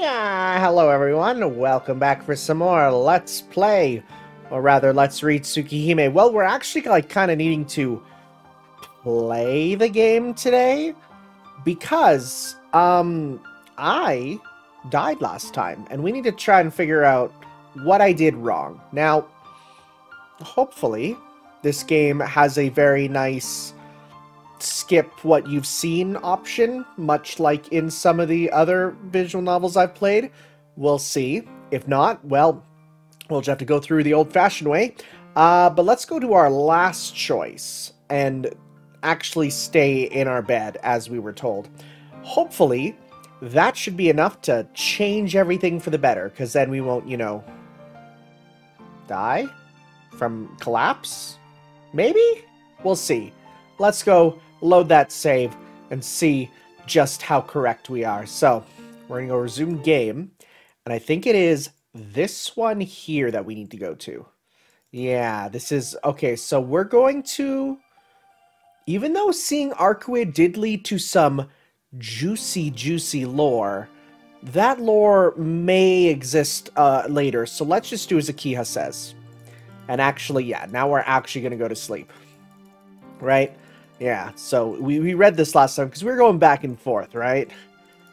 Yeah, hello everyone. Welcome back for some more Let's Play. Or rather, Let's Read Tsukihime. Well, we're actually kind of needing to play the game today because I died last time and we need to try and figure out what I did wrong. Now, hopefully this game has a very nice skip what you've seen option, much like in some of the other visual novels I've played. We'll see. If not, well, we'll just have to go through the old-fashioned way. But let's go to our last choice and actually stay in our bed as we were told. Hopefully, that should be enough to change everything for the better, because then we won't, die from collapse? Maybe? We'll see. Let's go load that save and see just how correct we are. So, we're going to go resume game, and I think it is this one here that we need to go to. Yeah, this is... Okay, so we're going to... Even though seeing Arcuid did lead to some juicy lore, that lore may exist later, so let's just do as Akiha says. And actually, yeah, now we're actually going to go to sleep. Right? Yeah, so we read this last time because we were going back and forth, right?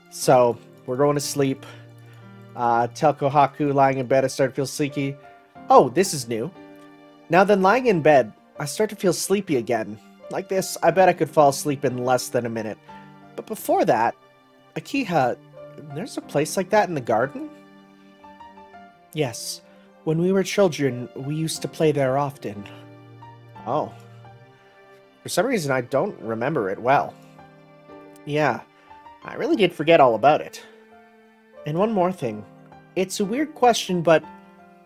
So, we're going to sleep. Tell Kohaku lying in bed I start to feel sleepy. Oh, this is new. Now then, lying in bed, I start to feel sleepy again. Like this, I bet I could fall asleep in less than a minute. But before that, Akiha, there's a place like that in the garden? Yes. When we were children, we used to play there often. Oh. For some reason, I don't remember it well. Yeah, I really did forget all about it. And one more thing. It's a weird question, but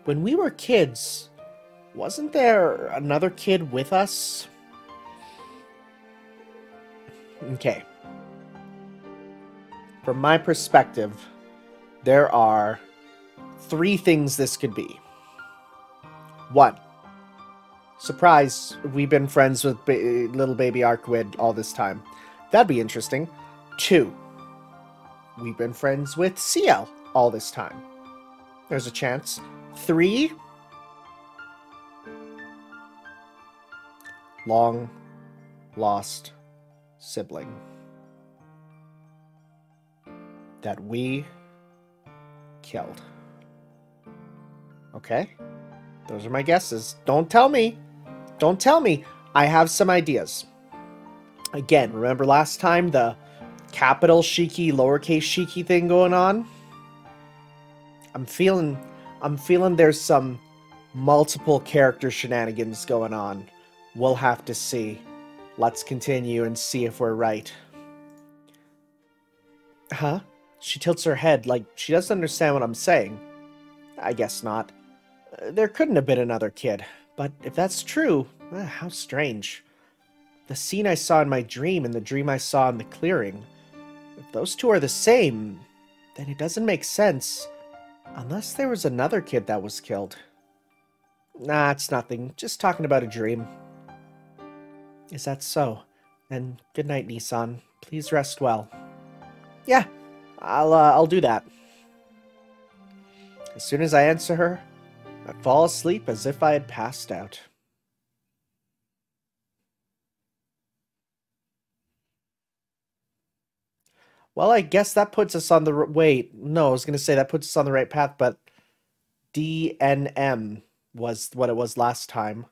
when we were kids, wasn't there another kid with us? Okay. From my perspective, there are 3 things this could be. 1. Surprise, we've been friends with little baby Arcuid all this time. That'd be interesting. 2. We've been friends with CL all this time. There's a chance. 3. Long lost sibling. That we killed. Okay? Those are my guesses. Don't tell me. Don't tell me. I have some ideas. Again, remember last time the capital Shiki, lowercase Shiki thing going on? I'm feeling there's some multiple character shenanigans going on. We'll have to see. Let's continue and see if we're right. Huh? She tilts her head like she doesn't understand what I'm saying. I guess not. There couldn't have been another kid. But if that's true, how strange. The scene I saw in my dream and the dream I saw in the clearing. If those two are the same, then it doesn't make sense. Unless there was another kid that was killed. Nah, it's nothing. Just talking about a dream. Is that so? Then good night, Nissan. Please rest well. Yeah, I'll do that. As soon as I answer her, I fall asleep as if I had passed out. Well, I guess that puts us on the... Wait, no, I was going to say that puts us on the right path, but DNM was what it was last time.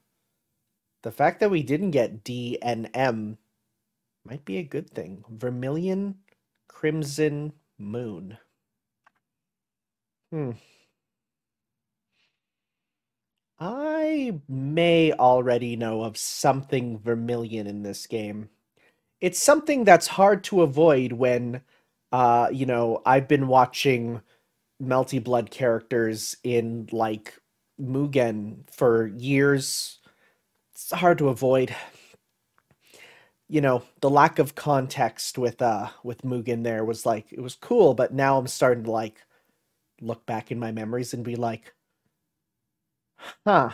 The fact that we didn't get DNM might be a good thing. Vermilion Crimson Moon. I may already know of something vermilion in this game. It's something that's hard to avoid when, I've been watching Melty Blood characters in, like, Mugen for years. It's hard to avoid. The lack of context with Mugen there was, like, it was cool, but now I'm starting to, like, look back in my memories and be like, huh.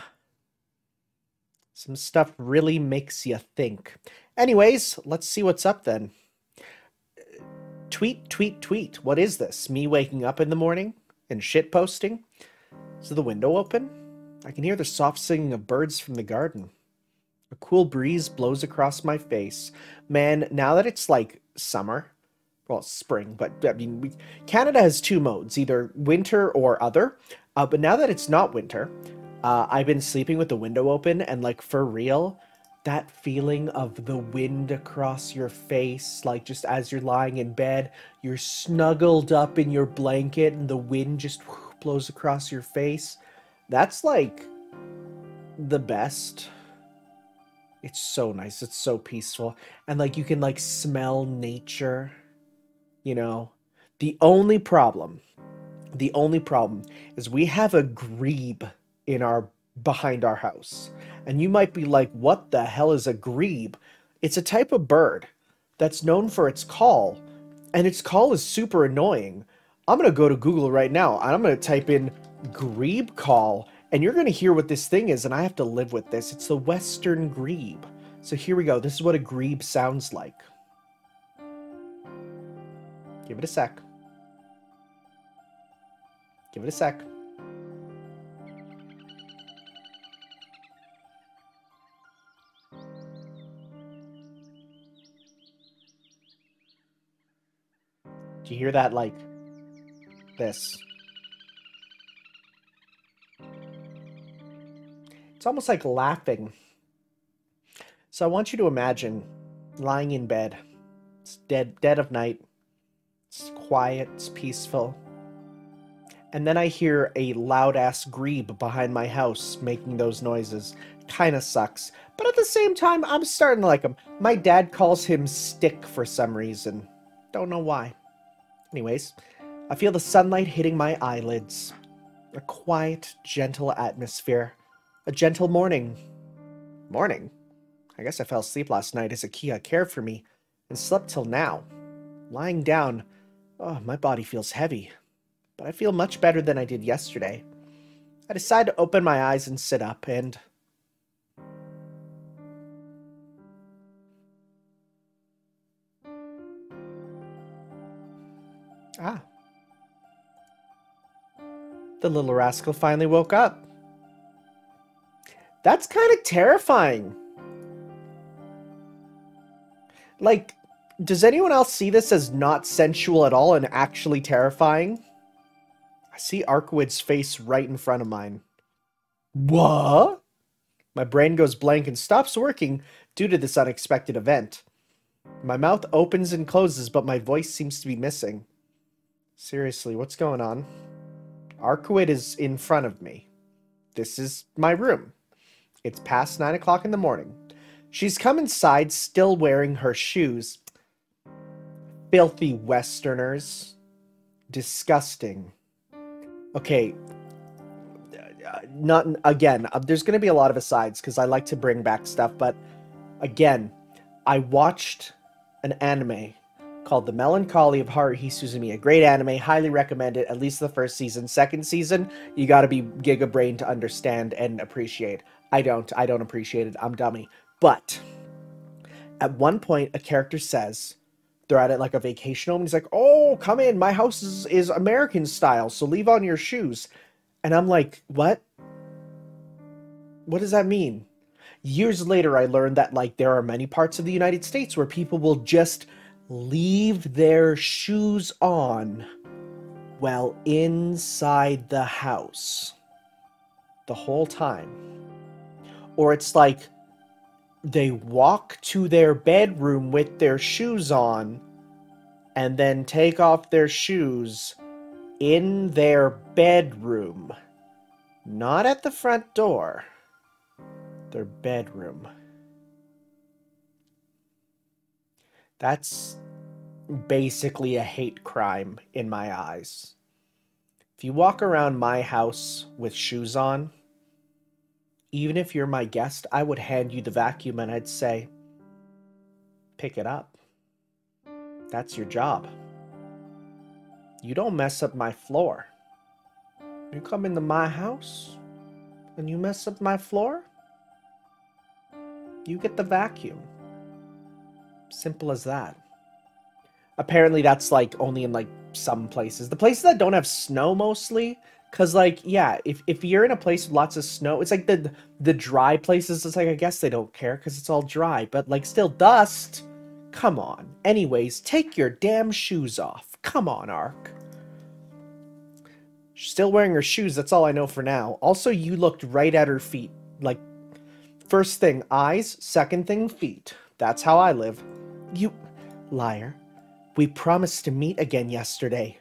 Some stuff really makes you think. Anyways, let's see what's up then. Tweet, tweet, tweet. What is this? Me waking up in the morning and shit posting? Is the window open? I can hear the soft singing of birds from the garden. A cool breeze blows across my face. Man, now that it's like summer, well, spring, but I mean, Canada has two modes, either winter or other. But now that it's not winter, I've been sleeping with the window open, and like for real, that feeling of the wind across your face, like just as you're lying in bed, you're snuggled up in your blanket and the wind just blows across your face. That's like the best. It's so nice. It's so peaceful. And like you can like smell nature, you know. The only problem is we have a grebe in our behind our house. And you might be like, what the hell is a grebe? It's a type of bird that's known for its call, and its call is super annoying. I'm going to go to Google right now, and I'm going to type in grebe call, and you're going to hear what this thing is, and I have to live with this. It's the western grebe. So here we go. This is what a grebe sounds like. Give it a sec. Give it a sec. Do you hear that, like, this? It's almost like laughing. So I want you to imagine lying in bed. It's dead of night. It's quiet, it's peaceful. And then I hear a loud-ass grebe behind my house making those noises. Kinda sucks. But at the same time, I'm starting to like him. My dad calls him Stick for some reason. Don't know why. Anyways, I feel the sunlight hitting my eyelids. A quiet, gentle atmosphere. A gentle morning. Morning? I guess I fell asleep last night as Akia cared for me and slept till now. Lying down, oh, my body feels heavy. But I feel much better than I did yesterday. I decide to open my eyes and sit up and... Ah. The little rascal finally woke up. That's kind of terrifying. Like, does anyone else see this as not sensual at all and actually terrifying? I see Arkwood's face right in front of mine. What? My brain goes blank and stops working due to this unexpected event. My mouth opens and closes, but my voice seems to be missing. Seriously, what's going on? Arkwood is in front of me. This is my room. It's past 9 o'clock in the morning. She's come inside still wearing her shoes. Filthy Westerners. Disgusting. Okay. Not again. There's going to be a lot of asides because I like to bring back stuff. But again, I watched an anime called The Melancholy of Haruhi Suzumiya. A great anime. Highly recommend it. At least the first season. Second season, you got to be Giga Brain to understand and appreciate. I don't appreciate it. I'm dummy. But at one point, a character says they're at like a vacation home. And he's like, "Oh, come in. My house is American style, so leave on your shoes." And I'm like, "What? What does that mean?" Years later, I learned that like there are many parts of the United States where people will just leave their shoes on while inside the house the whole time. Or it's like they walk to their bedroom with their shoes on and then take off their shoes in their bedroom. Not at the front door. Their bedroom. That's basically a hate crime in my eyes. If you walk around my house with shoes on, even if you're my guest, I would hand you the vacuum and I'd say, pick it up. That's your job. You don't mess up my floor. You come into my house and you mess up my floor, you get the vacuum. Simple as that. Apparently that's, like, only in, like, some places. The places that don't have snow, mostly. Because, like, yeah, if you're in a place with lots of snow, it's like the dry places, it's like, I guess they don't care because it's all dry. But, like, still dust. Come on. Anyways, take your damn shoes off. Come on, Arc. She's still wearing her shoes, that's all I know for now. Also, you looked right at her feet. Like, first thing, eyes. Second thing, feet. That's how I live. You... Liar. We promised to meet again yesterday.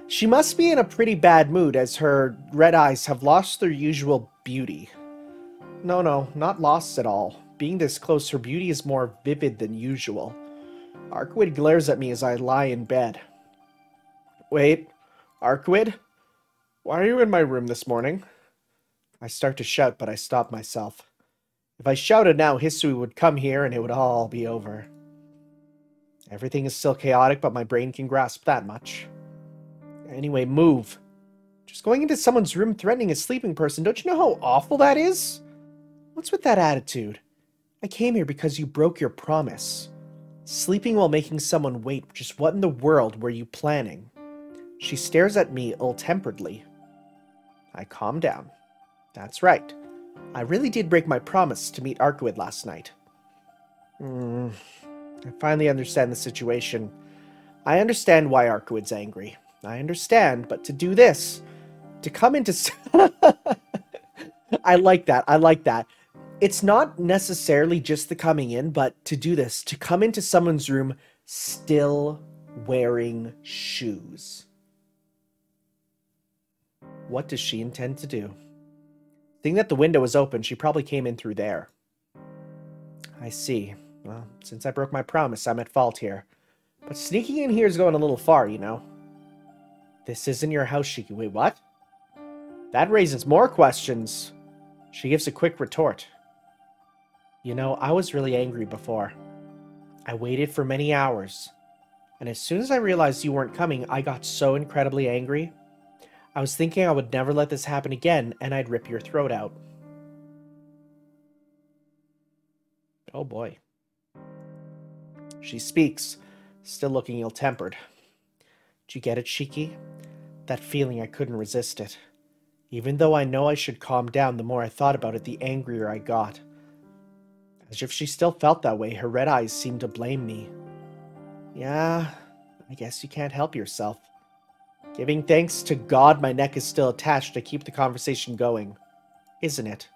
She must be in a pretty bad mood as her red eyes have lost their usual beauty. No, not lost at all. Being this close, her beauty is more vivid than usual. Arkwid glares at me as I lie in bed. Wait, Arkwid? Why are you in my room this morning? I start to shout, but I stop myself. If I shouted now, Hisui would come here and it would all be over. Everything is still chaotic, but my brain can grasp that much. Anyway, move. Just going into someone's room threatening a sleeping person, don't you know how awful that is? What's with that attitude? I came here because you broke your promise. Sleeping while making someone wait, just what in the world were you planning? She stares at me ill-temperedly. I calm down. That's right. I really did break my promise to meet Arkwid last night. I finally understand the situation. I understand why Arkwid's angry. I understand, but to do this, to come into... I like that. It's not necessarily just the coming in, but to do this, to come into someone's room still wearing shoes. What does she intend to do? Seeing that the window was open, she probably came in through there. I see. Well, since I broke my promise, I'm at fault here. But sneaking in here is going a little far, you know. This isn't your house, Shiki. Wait, what? That raises more questions. She gives a quick retort. You know, I was really angry before. I waited for many hours. And as soon as I realized you weren't coming, I got so incredibly angry. I was thinking I would never let this happen again, and I'd rip your throat out. Oh boy. She speaks, still looking ill-tempered. Do you get it, Shiki? That feeling, I couldn't resist it. Even though I know I should calm down, the more I thought about it, the angrier I got. As if she still felt that way, her red eyes seemed to blame me. Yeah, I guess you can't help yourself. Giving thanks to God my neck is still attached to keep the conversation going. Isn't it?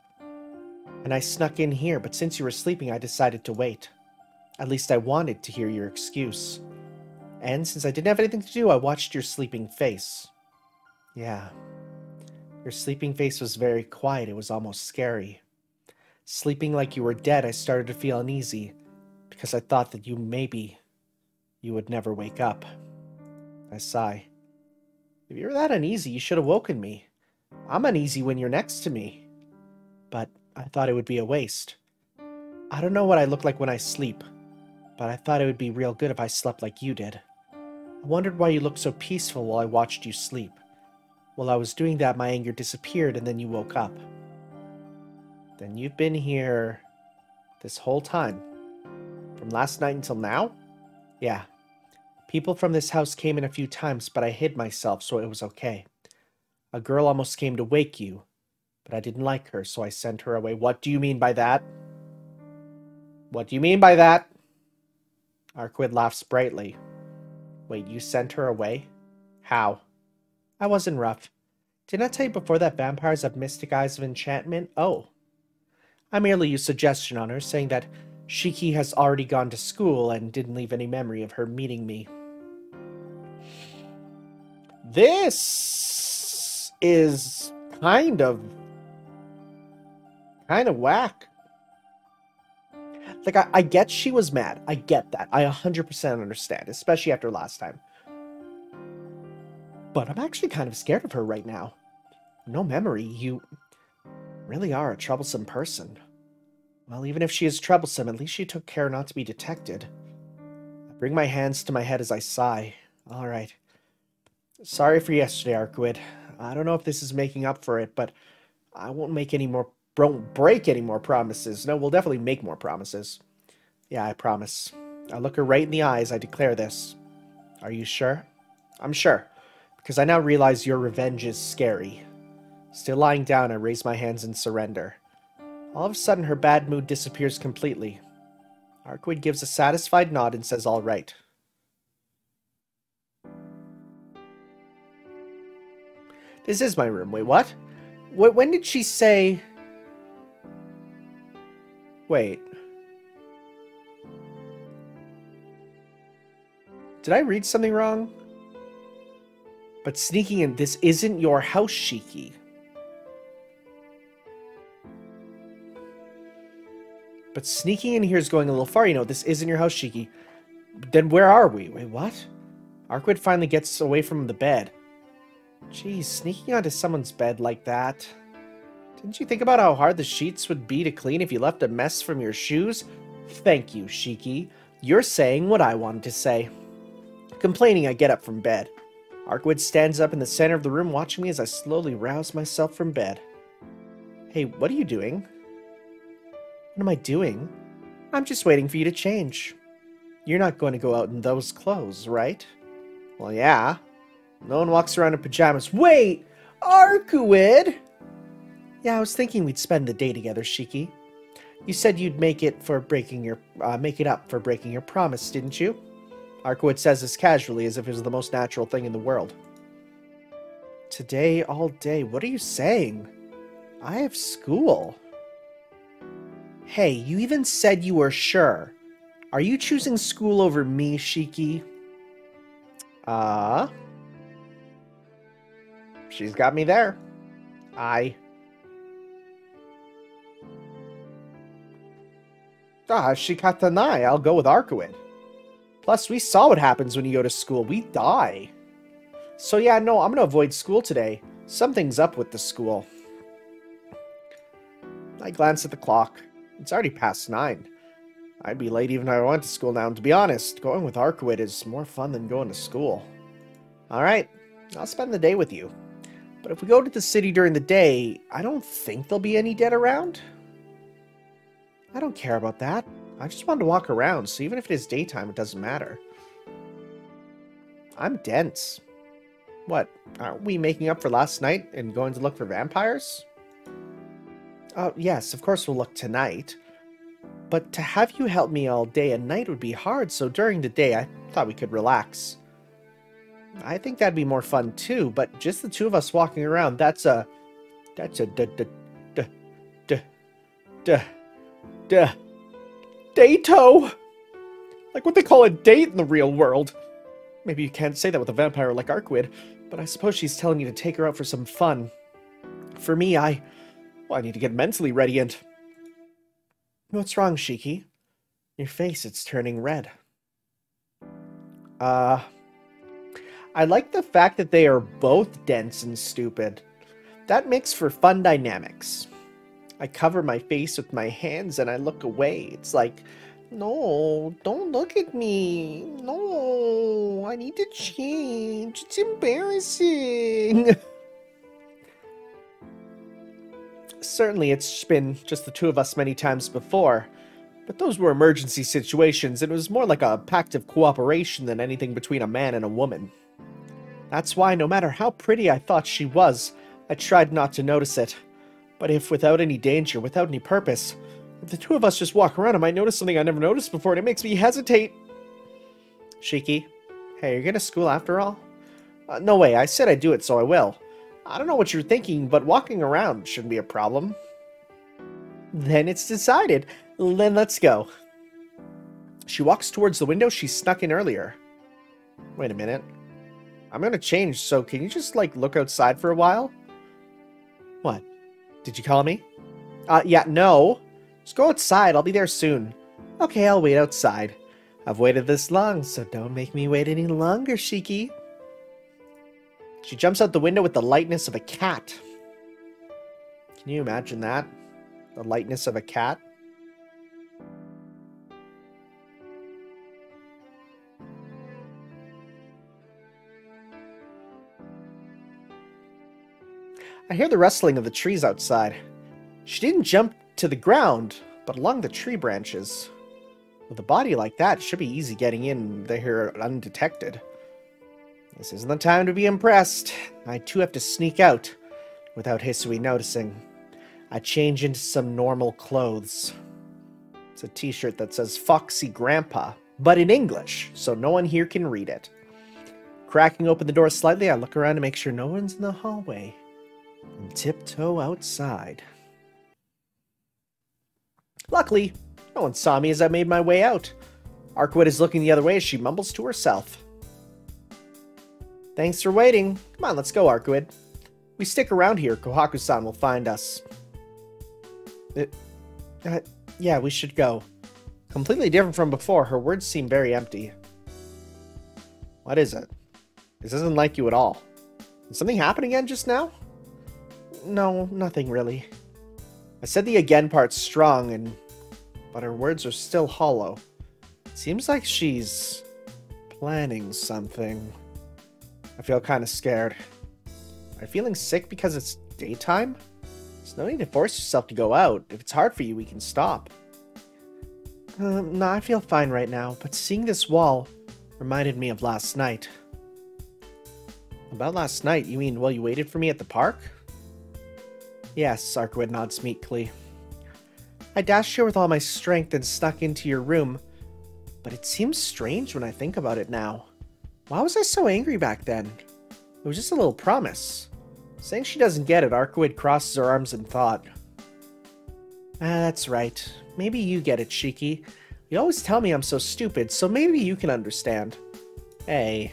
And I snuck in here, but since you were sleeping, I decided to wait. At least I wanted to hear your excuse. And since I didn't have anything to do, I watched your sleeping face. Yeah. Your sleeping face was very quiet. It was almost scary. Sleeping like you were dead, I started to feel uneasy, because I thought that you would never wake up. I sigh. If you were that uneasy, you should have woken me. I'm uneasy when you're next to me. But I thought it would be a waste. I don't know what I look like when I sleep, but I thought it would be real good if I slept like you did. I wondered why you looked so peaceful while I watched you sleep. While I was doing that, my anger disappeared and then you woke up. Then you've been here this whole time? From last night until now? Yeah. People from this house came in a few times, but I hid myself, so it was okay. A girl almost came to wake you, but I didn't like her, so I sent her away. What do you mean by that? What do you mean by that? Arkwid laughs brightly. Wait, you sent her away? How? I wasn't rough. Didn't I tell you before that vampires have mystic eyes of enchantment? Oh. I merely used suggestion on her, saying that Shiki has already gone to school and didn't leave any memory of her meeting me. This is kind of whack. Like, I get she was mad. I get that. I 100% understand, especially after last time. But I'm actually kind of scared of her right now. No memory, you really are a troublesome person. Well, even if she is troublesome, at least she took care not to be detected. I bring my hands to my head as I sigh. All right. Sorry for yesterday, Arkwid. I don't know if this is making up for it, but I won't break any more promises. No, we'll definitely make more promises. Yeah, I promise. I look her right in the eyes. I declare this. Are you sure? I'm sure, because I now realize your revenge is scary. Still lying down, I raise my hands in surrender. All of a sudden, her bad mood disappears completely. Arcwood gives a satisfied nod and says, all right. This is my room. Wait, what? When did she say... Wait. Did I read something wrong? But sneaking in, this isn't your house, Shiki. But sneaking in here is going a little far. You know, this isn't your house, Shiki. Then where are we? Wait, what? Arcwood finally gets away from the bed. Jeez, sneaking onto someone's bed like that. Didn't you think about how hard the sheets would be to clean if you left a mess from your shoes? Thank you, Shiki. You're saying what I wanted to say. Complaining, I get up from bed. Arcwood stands up in the center of the room watching me as I slowly rouse myself from bed. Hey, what are you doing? What am I doing? I'm just waiting for you to change. You're not going to go out in those clothes, right? Well, yeah. No one walks around in pajamas. Wait! Arcwood! Yeah, I was thinking we'd spend the day together, Shiki. You said you'd make it up for breaking your promise, didn't you? Arcwood says this casually, as if it was the most natural thing in the world. Today, all day. What are you saying? I have school. Hey, you even said you were sure. Are you choosing school over me, Shiki? She's got me there. Shikatanai. I'll go with Arcwood. Plus, we saw what happens when you go to school. We die. So yeah, no, I'm gonna avoid school today. Something's up with the school. I glance at the clock. It's already past 9. I'd be late even if I went to school now, and to be honest, going with Arcwood is more fun than going to school. Alright, I'll spend the day with you. But if we go to the city during the day, I don't think there'll be any dead around. I don't care about that. I just wanted to walk around, so even if it is daytime, it doesn't matter. I'm dense. What, aren't we making up for last night and going to look for vampires? Oh, yes, of course we'll look tonight. But to have you help me all day and night would be hard, so during the day I thought we could relax. I think that'd be more fun too, but just the two of us walking around, that's a dato! Like what they call a date in the real world. Maybe you can't say that with a vampire like Arcwood, but I suppose she's telling you to take her out for some fun. For me, I need to get mentally ready and... What's wrong, Shiki? Your face, it's turning red. I like the fact that they are both dense and stupid. That makes for fun dynamics. I cover my face with my hands and I look away. It's like, no, don't look at me. No, I need to change. It's embarrassing. Certainly, it's been just the two of us many times before, but those were emergency situations, and it was more like a pact of cooperation than anything between a man and a woman. That's why, no matter how pretty I thought she was, I tried not to notice it. But if without any danger, without any purpose, if the two of us just walk around, I might notice something I never noticed before, and it makes me hesitate. Shiki, hey, you're going to school after all? No way, I said I'd do it, so I will. I don't know what you're thinking, but walking around shouldn't be a problem. Then it's decided. Then let's go. She walks towards the window she snuck in earlier. Wait a minute. I'm gonna change, so can you just, like, look outside for a while? What? Did you call me? Yeah, no. Just go outside, I'll be there soon. Okay, I'll wait outside. I've waited this long, so don't make me wait any longer, Shiki. She jumps out the window with the lightness of a cat. Can you imagine that? The lightness of a cat? I hear the rustling of the trees outside. She didn't jump to the ground, but along the tree branches. With a body like that, it should be easy getting in there undetected. This isn't the time to be impressed. I too have to sneak out without Hisui noticing. I change into some normal clothes. It's a t-shirt that says Foxy Grandpa, but in English, so no one here can read it. Cracking open the door slightly, I look around to make sure no one's in the hallway and tiptoe outside. Luckily, no one saw me as I made my way out. Arcwood is looking the other way as she mumbles to herself. Thanks for waiting. Come on, let's go, Arcwood. We stick around here, Kohaku-san will find us. Yeah, we should go. Completely different from before, her words seem very empty. What is it? This isn't like you at all. Did something happen again just now? No, nothing really. I said the again part strong, but her words are still hollow. It seems like she's planning something. I feel kind of scared. Am I feeling sick because it's daytime? There's no need to force yourself to go out. If it's hard for you, we can stop. No, I feel fine right now, but seeing this wall reminded me of last night. About last night? You mean while you waited for me at the park? Yes, Arcwood nods meekly. I dashed here with all my strength and snuck into your room, but it seems strange when I think about it now. Why was I so angry back then? It was just a little promise. Saying she doesn't get it, Arcwood crosses her arms in thought. That's right. Maybe you get it, Shiki. You always tell me I'm so stupid, so maybe you can understand. Hey,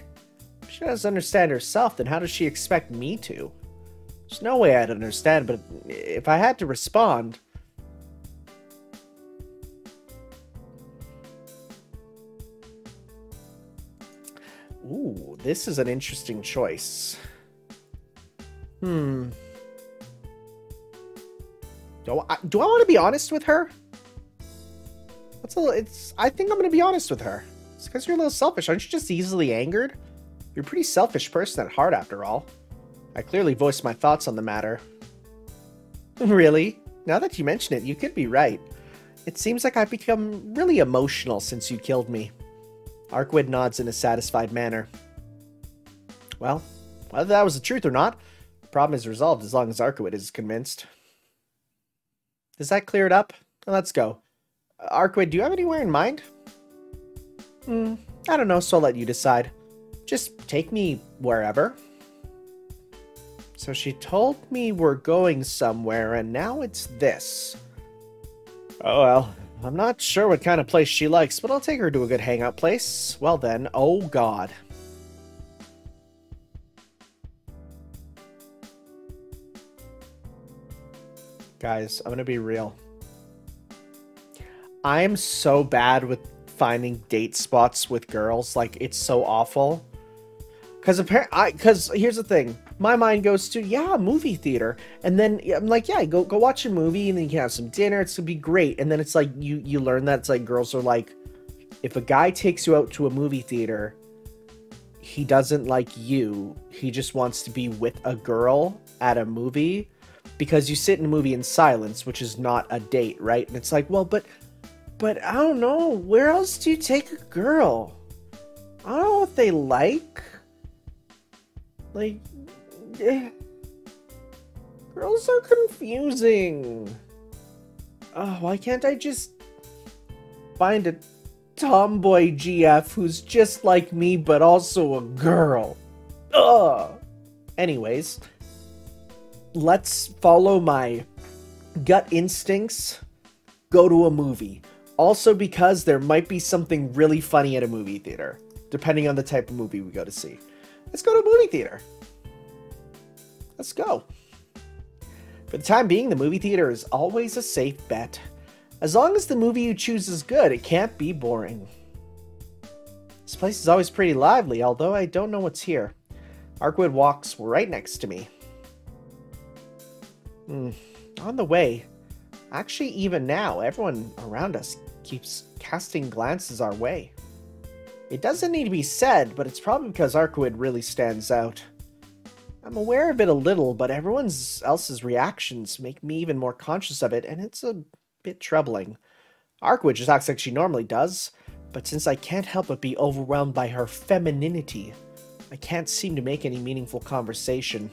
if she doesn't understand herself, then how does she expect me to? There's no way I'd understand, but if I had to respond... Ooh, this is an interesting choice. Do I want to be honest with her? I think I'm going to be honest with her. It's because you're a little selfish. Aren't you just easily angered? You're a pretty selfish person at heart, after all. I clearly voiced my thoughts on the matter. Really? Now that you mention it, you could be right. It seems like I've become really emotional since you killed me. Arcwood nods in a satisfied manner. Well, whether that was the truth or not, the problem is resolved as long as Arcwood is convinced. Does that clear it up? Let's go. Arcwood, do you have anywhere in mind? I don't know, so I'll let you decide. Just take me wherever. So she told me we're going somewhere, and now it's this. Oh well, I'm not sure what kind of place she likes, but I'll take her to a good hangout place. Well then, oh god. Guys, I'm gonna be real. I am so bad with finding date spots with girls. Like, it's so awful. Because here's the thing. My mind goes to, yeah, movie theater. And then I'm like, yeah, go watch a movie and then you can have some dinner. It's going to be great. And then it's like, you learn that it's like girls are like, if a guy takes you out to a movie theater, he doesn't like you. He just wants to be with a girl at a movie because you sit in a movie in silence, which is not a date, right? And it's like, well, but I don't know. Where else do you take a girl? I don't know what they like. Like, girls are confusing. Oh, why can't I just find a tomboy GF who's just like me, but also a girl? Ugh. Anyways, let's follow my gut instincts. Go to a movie. Also because there might be something really funny at a movie theater, depending on the type of movie we go to see. Let's go to a movie theater. Let's go. For the time being, the movie theater is always a safe bet. As long as the movie you choose is good, it can't be boring. This place is always pretty lively, although I don't know what's here. Arcwood walks right next to me. On the way. Actually, even now, everyone around us keeps casting glances our way. It doesn't need to be said, but it's probably because Arcwood really stands out. I'm aware of it a little, but everyone else's reactions make me even more conscious of it, and it's a bit troubling. Arcwood just acts like she normally does, but since I can't help but be overwhelmed by her femininity, I can't seem to make any meaningful conversation.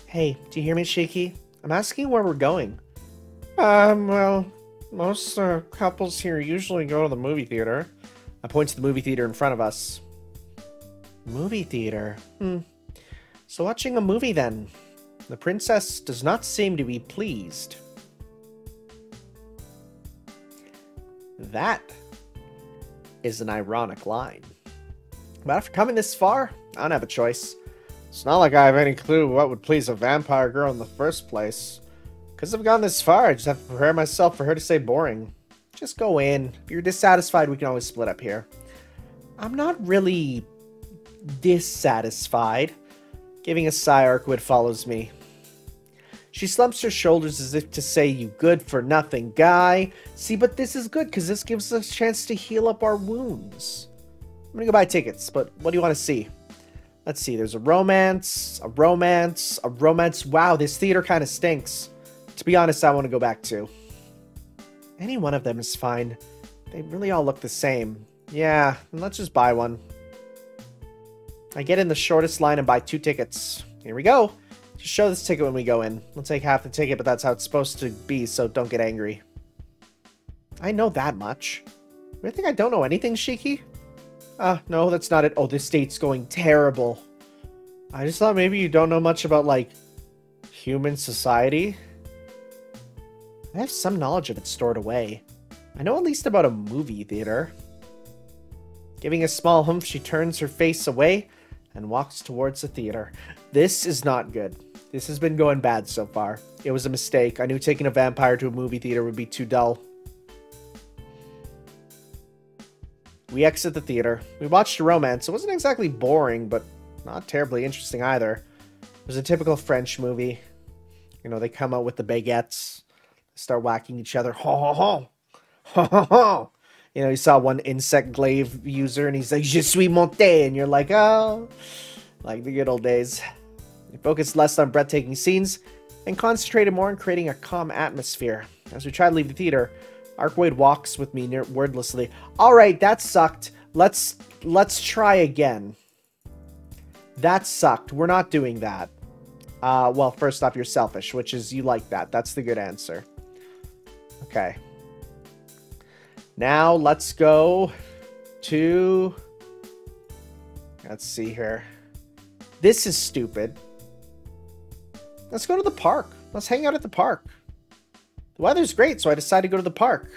Hey, do you hear me, Shiki? I'm asking where we're going. Well, most couples here usually go to the movie theater. I point to the movie theater in front of us. Movie theater? So watching a movie then. The princess does not seem to be pleased. That is an ironic line. But after coming this far, I don't have a choice. It's not like I have any clue what would please a vampire girl in the first place. Because I've gone this far, I just have to prepare myself for her to say boring. Just go in. If you're dissatisfied, we can always split up here. I'm not really dissatisfied. Giving a sigh, Arkwood follows me. She slumps her shoulders as if to say, you good-for-nothing guy. See, but this is good, because this gives us a chance to heal up our wounds. I'm gonna go buy tickets, but what do you want to see? Let's see, there's a romance, a romance, a romance. Wow, this theater kind of stinks. To be honest, I want to go back too. Any one of them is fine. They really all look the same. Yeah, then let's just buy one. I get in the shortest line and buy 2 tickets. Here we go. Just show this ticket when we go in. We'll take half the ticket, but that's how it's supposed to be, so don't get angry. I know that much. You think I don't know anything, Shiki? No, that's not it. Oh, this date's going terrible. I just thought maybe you don't know much about, like, human society. I have some knowledge of it stored away. I know at least about a movie theater. Giving a small humph, she turns her face away and walks towards the theater. This is not good. This has been going bad so far. It was a mistake. I knew taking a vampire to a movie theater would be too dull. We exit the theater. We watched a romance. It wasn't exactly boring, but not terribly interesting either. It was a typical French movie. You know, they come out with the baguettes, start whacking each other. Ho ho ho! Ho ho ho! You know, you saw one Syclowave user and he's like, Je suis monté, and you're like, oh, like the good old days. We focused less on breathtaking scenes and concentrated more on creating a calm atmosphere. As we try to leave the theater, Arkwood walks with me wordlessly. Alright, that sucked. Let's try again. That sucked. We're not doing that. Well, first off, you're selfish, which is you like that. That's the good answer. Okay. Now, let's go to... Let's see here. This is stupid. Let's go to the park. Let's hang out at the park. The weather's great, so I decided to go to the park.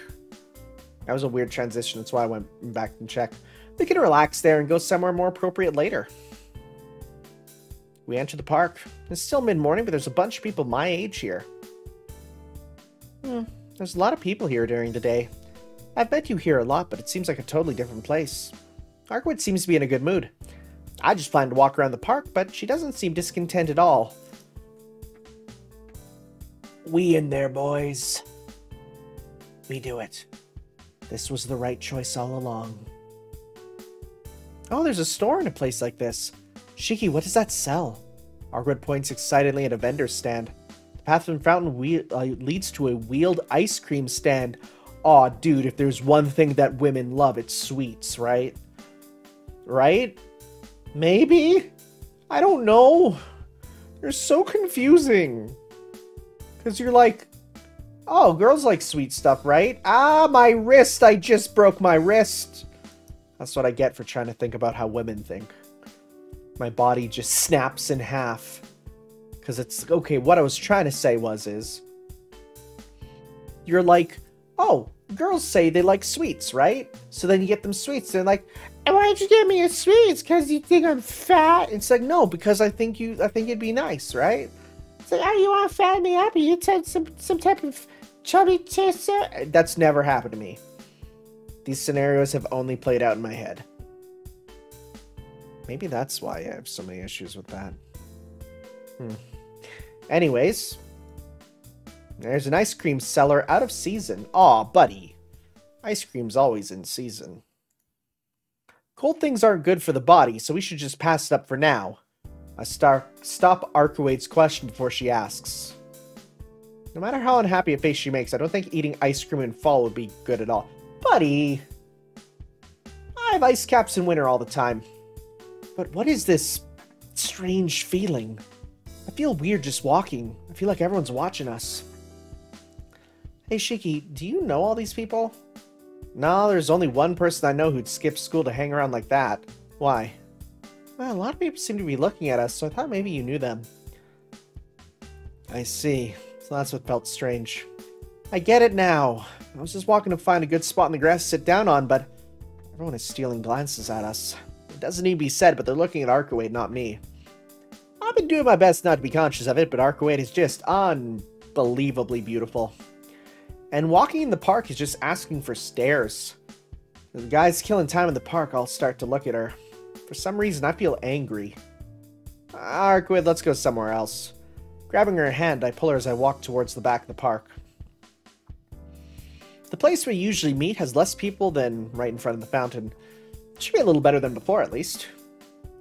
That was a weird transition. That's why I went back and checked. We can relax there and go somewhere more appropriate later. We enter the park. It's still mid-morning, but there's a bunch of people my age here. There's a lot of people here during the day. I've met you here a lot, but it seems like a totally different place. Arkwood seems to be in a good mood. I just plan to walk around the park, but she doesn't seem discontent at all. We in there, boys. We do it. This was the right choice all along. Oh, there's a store in a place like this. Shiki, what does that sell? Arkwood points excitedly at a vendor stand. The path from fountain leads to a wheeled ice cream stand. Aw, dude, if there's one thing that women love, it's sweets, right? Right? Maybe? I don't know. They're so confusing. Because you're like, oh, girls like sweet stuff, right? Ah, my wrist! I just broke my wrist! That's what I get for trying to think about how women think. My body just snaps in half. Because it's, okay, what I was trying to say is, you're like, oh, girls say they like sweets, right? So then you get them sweets. They're like, why'd you get me a sweets? Because you think I'm fat? It's like, no, because I think it'd be nice, right? It's like, oh, you want to fatten me up? You take some type of chubby tisser? That's never happened to me. These scenarios have only played out in my head. Maybe that's why I have so many issues with that. Anyways, there's an ice cream seller out of season. Aw, buddy. Ice cream's always in season. Cold things aren't good for the body, so we should just pass it up for now. I stop Arkwood's question before she asks. No matter how unhappy a face she makes, I don't think eating ice cream in fall would be good at all. Buddy! I have ice caps in winter all the time. But what is this strange feeling? I feel weird just walking. I feel like everyone's watching us. Hey Shiki, do you know all these people? No, there's only one person I know who'd skip school to hang around like that. Why? Well, a lot of people seem to be looking at us, so I thought maybe you knew them. I see. So that's what felt strange. I get it now. I was just walking to find a good spot in the grass to sit down on, but everyone is stealing glances at us. It doesn't need to be said, but they're looking at Arcade, not me. I've been doing my best not to be conscious of it, but Arcade is just unbelievably beautiful. And walking in the park is just asking for stares. If the guy's killing time in the park, I'll start to look at her. For some reason, I feel angry. Arcade, let's go somewhere else. Grabbing her hand, I pull her as I walk towards the back of the park. The place we usually meet has less people than right in front of the fountain. It should be a little better than before, at least.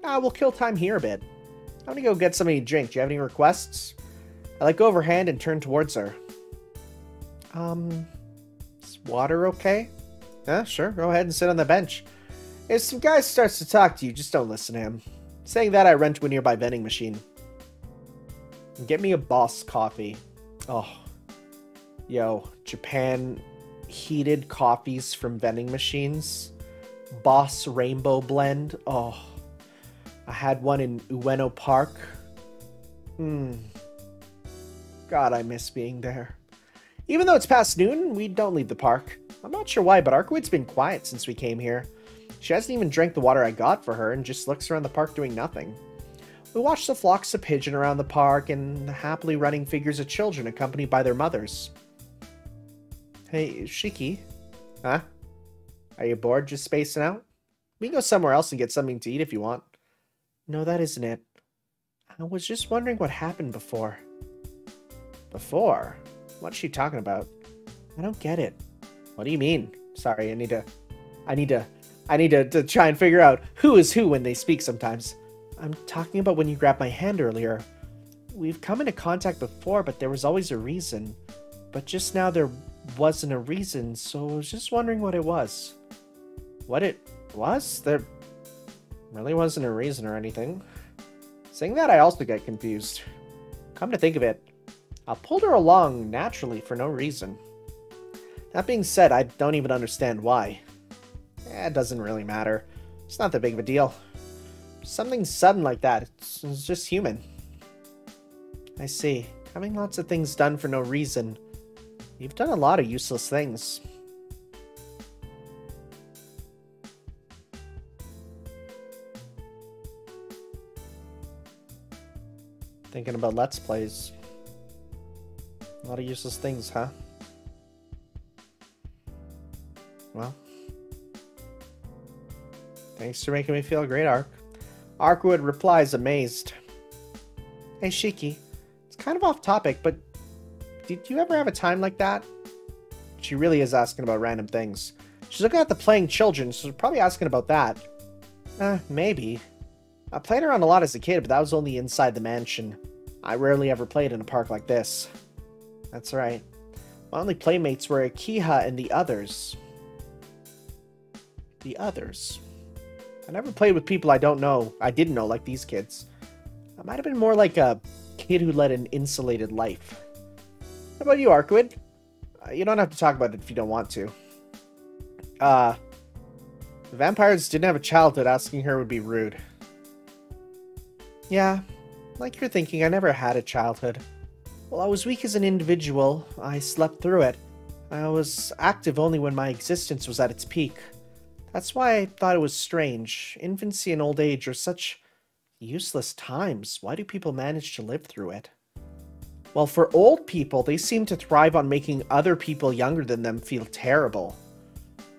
We'll kill time here a bit. I'm gonna go get something to drink. Do you have any requests? I let go of her hand and turn towards her. Is water okay? Yeah, sure. Go ahead and sit on the bench. If some guy starts to talk to you, just don't listen to him. Saying that, I run to a nearby vending machine. Get me a Boss coffee. Oh. Yo, Japan heated coffees from vending machines. Boss Rainbow Blend. Oh. I had one in Ueno Park. God, I miss being there. Even though it's past noon, we don't leave the park. I'm not sure why, but Arcade's been quiet since we came here. She hasn't even drank the water I got for her and just looks around the park doing nothing. We watch the flocks of pigeon around the park and the happily running figures of children accompanied by their mothers. Hey, Shiki. Huh? Are you bored just spacing out? We can go somewhere else and get something to eat if you want. No, that isn't it. I was just wondering what happened before. Before? What's she talking about? I don't get it. What do you mean? Sorry, I need to try and figure out who is who when they speak sometimes. I'm talking about when you grabbed my hand earlier. We've come into contact before, but there was always a reason. But just now there wasn't a reason, so I was just wondering what it was. What it was? There really wasn't a reason or anything. Saying that, I also get confused. Come to think of it, I pulled her along naturally for no reason. That being said, I don't even understand why. It doesn't really matter. It's not that big of a deal. Something sudden like that, it's just human. I see. Having lots of things done for no reason. You've done a lot of useless things. Thinking about Let's Plays. A lot of useless things, huh? Well. Thanks for making me feel great, Arc. Arkwood replies amazed. Hey Shiki, it's kind of off topic, but did you ever have a time like that? She really is asking about random things. She's looking at the playing children, so she's probably asking about that. Maybe. I played around a lot as a kid, but that was only inside the mansion. I rarely ever played in a park like this. That's right. My only playmates were Akiha and the others. The others? I never played with people I didn't know, like these kids. I might have been more like a kid who led an insulated life. How about you, Arcwood? You don't have to talk about it if you don't want to. The vampires didn't have a childhood, asking her would be rude. Yeah, like you're thinking, I never had a childhood. While I was weak as an individual, I slept through it. I was active only when my existence was at its peak. That's why I thought it was strange. Infancy and old age are such useless times. Why do people manage to live through it? Well, for old people, they seem to thrive on making other people younger than them feel terrible.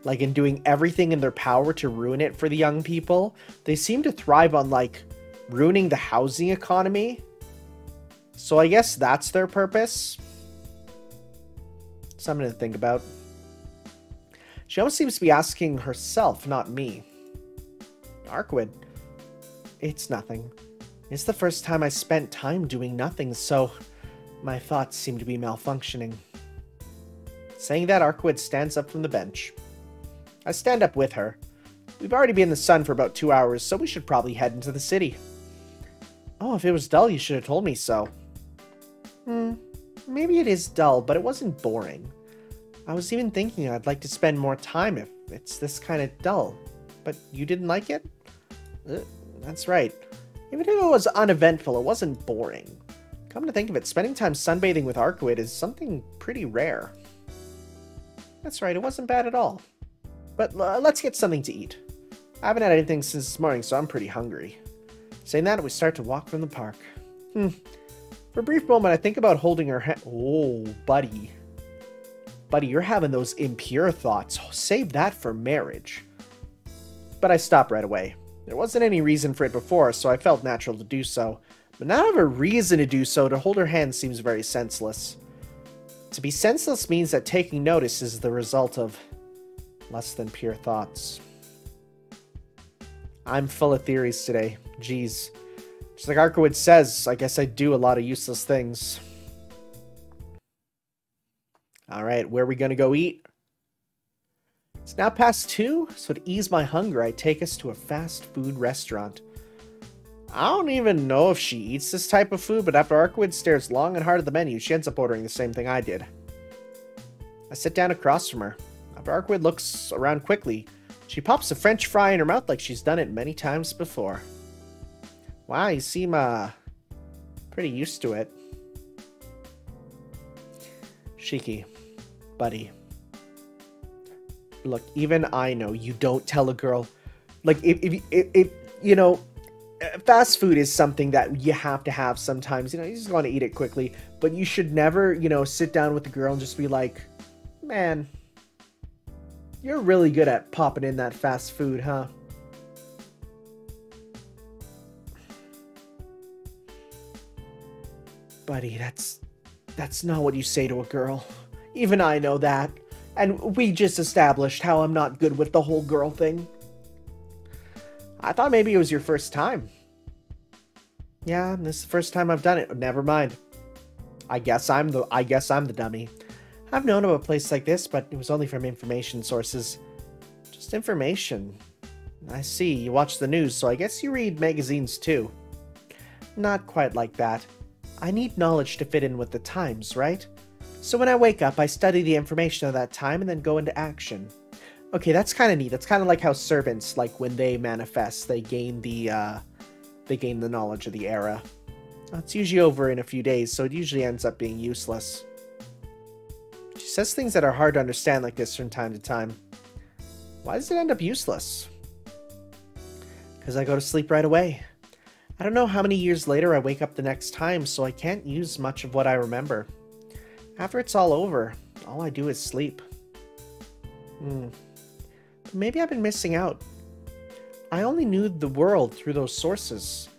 Like in doing everything in their power to ruin it for the young people. They seem to thrive on, like, ruining the housing economy. So I guess that's their purpose. Something to think about. She almost seems to be asking herself, not me. Arcwood. It's nothing. It's the first time I spent time doing nothing, so my thoughts seem to be malfunctioning. Saying that, Arcwood stands up from the bench. I stand up with her. We've already been in the sun for about 2 hours, so we should probably head into the city. Oh, if it was dull, you should have told me so. Maybe it is dull, but it wasn't boring. I was even thinking I'd like to spend more time if it's this kind of dull. But you didn't like it? That's right. Even if it was uneventful, it wasn't boring. Come to think of it, spending time sunbathing with Arcuid is something pretty rare. That's right, it wasn't bad at all. But let's get something to eat. I haven't had anything since this morning, so I'm pretty hungry. Saying that, we start to walk from the park. For a brief moment, I think about holding her hand. Oh, buddy. Buddy, you're having those impure thoughts. Save that for marriage. But I stopped right away. There wasn't any reason for it before, so I felt natural to do so. But now I have a reason to do so. To hold her hand seems very senseless. To be senseless means that taking notice is the result of less than pure thoughts. I'm full of theories today. Jeez. Just like Arcuid says, I guess I do a lot of useless things. Alright, where are we gonna go eat? It's now past 2, so to ease my hunger, I take us to a fast food restaurant. I don't even know if she eats this type of food, but after Arcuid stares long and hard at the menu, she ends up ordering the same thing I did. I sit down across from her. After Arcuid looks around quickly, she pops a French fry in her mouth like she's done it many times before. Wow, you seem, pretty used to it. Shiki, buddy. Look, even I know you don't tell a girl. Like, if you know, fast food is something that you have to have sometimes. You know, you just want to eat it quickly. But you should never, you know, sit down with the girl and just be like, man, you're really good at popping in that fast food, huh? Buddy, that's not what you say to a girl. Even I know that. And we just established how I'm not good with the whole girl thing. I thought maybe it was your first time. Yeah, this is the first time I've done it. Never mind. I guess I'm the dummy. I've known of a place like this, but it was only from information sources. Just information. I see, you watch the news, so I guess you read magazines too. Not quite like that. I need knowledge to fit in with the times, right? So when I wake up, I study the information of that time and then go into action. Okay, that's kind of neat. That's kind of like how servants, like when they manifest, they gain the knowledge of the era. It's usually over in a few days, so it usually ends up being useless. She says things that are hard to understand like this from time to time. Why does it end up useless? Because I go to sleep right away. I don't know how many years later I wake up the next time, so I can't use much of what I remember. After it's all over, all I do is sleep. Maybe I've been missing out. I only knew the world through those sources.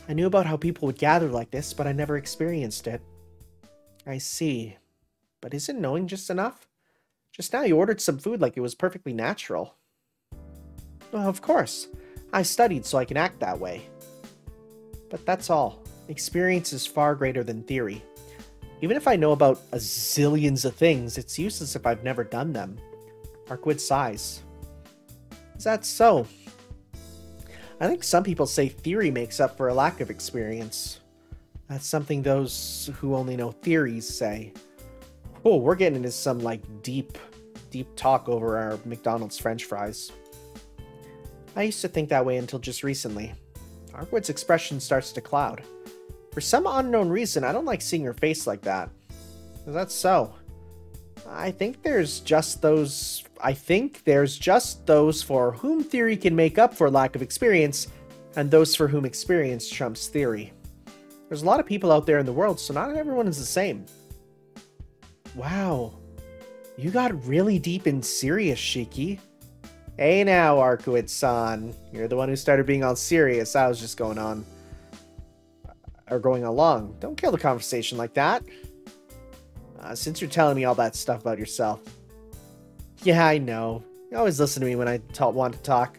I knew about how people would gather like this, but I never experienced it. I see. But isn't knowing just enough? Just now you ordered some food like it was perfectly natural. Well, of course. I studied so I can act that way. But that's all. Experience is far greater than theory. Even if I know about a zillions of things, it's useless if I've never done them. Arcuid sighs. Is that so? I think some people say theory makes up for a lack of experience. That's something those who only know theories say. Oh, we're getting into some, like, deep talk over our McDonald's French fries. I used to think that way until just recently. Arcuid's expression starts to cloud. For some unknown reason, I don't like seeing her face like that. Is that so? I think there's just those for whom theory can make up for lack of experience, and those for whom experience trumps theory. There's a lot of people out there in the world, so not everyone is the same. Wow. You got really deep and serious, Shiki. Hey now, Arcuid-san. You're the one who started being all serious. I was just going along. Don't kill the conversation like that. Since you're telling me all that stuff about yourself. Yeah, I know. You always listen to me when I want to talk.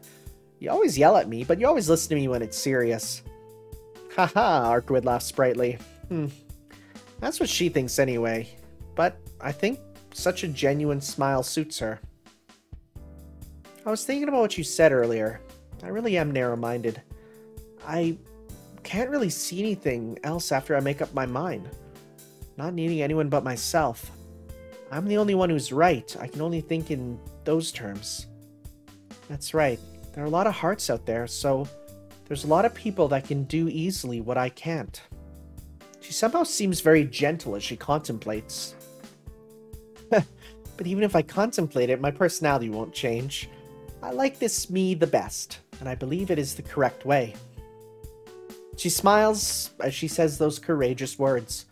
You always yell at me, but you always listen to me when it's serious. Haha, Arcuid laughs sprightly. That's what she thinks anyway. But I think such a genuine smile suits her. I was thinking about what you said earlier. I really am narrow-minded. I can't really see anything else after I make up my mind. Not needing anyone but myself. I'm the only one who's right. I can only think in those terms. That's right. There are a lot of hearts out there, so there's a lot of people that can do easily what I can't. She somehow seems very gentle as she contemplates. But even if I contemplate it, my personality won't change. I like this me the best, and I believe it is the correct way. She smiles as she says those courageous words.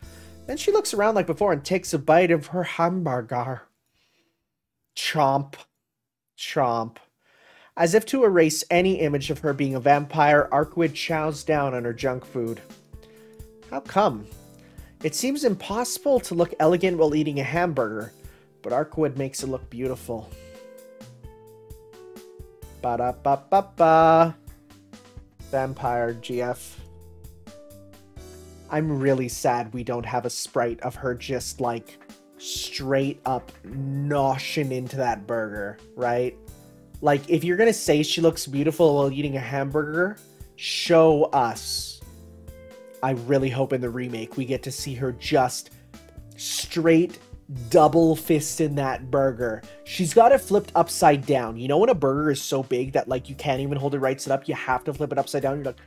Then she looks around like before and takes a bite of her hamburger. Chomp. Chomp. As if to erase any image of her being a vampire, Arkwood chows down on her junk food. How come? It seems impossible to look elegant while eating a hamburger, but Arkwood makes it look beautiful. Ba-da-ba-ba-ba. Vampire GF. I'm really sad we don't have a sprite of her just, like, straight up noshing into that burger, right? Like, if you're gonna say she looks beautiful while eating a hamburger, show us. I really hope in the remake we get to see her just straight double fist in that burger. She's got it flipped upside down. You know when a burger is so big that, like, you can't even hold it right side up? You have to flip it upside down. You're like,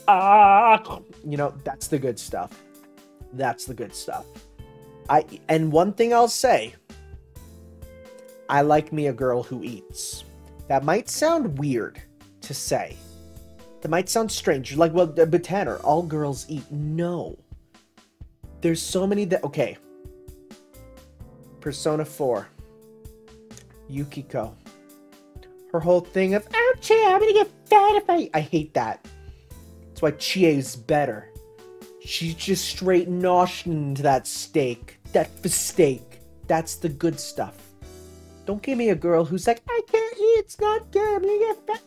ah! You know, that's the good stuff. That's the good stuff. And one thing I'll say, I like me a girl who eats. That might sound weird to say. That might sound strange. You're like, well, but Tanner, all girls eat. No. There's so many that... Okay. Persona 4. Yukiko. Her whole thing of, oh, Chie, I'm gonna get fat if I hate that. That's why Chie is better. She's just straight noshing into that steak. That steak. That's the good stuff. Don't give me a girl who's like, I can't eat, it's not good, I'm gonna get fat.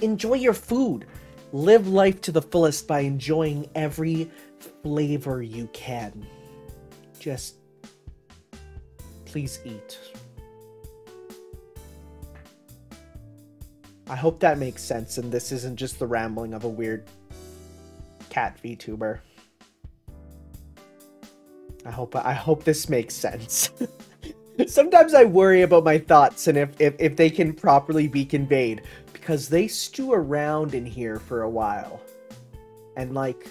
Enjoy your food. Live life to the fullest by enjoying every flavor you can. Just, please eat. I hope that makes sense and this isn't just the rambling of a weird cat VTuber. I hope this makes sense. Sometimes I worry about my thoughts and if they can properly be conveyed, because they stew around in here for a while. And like,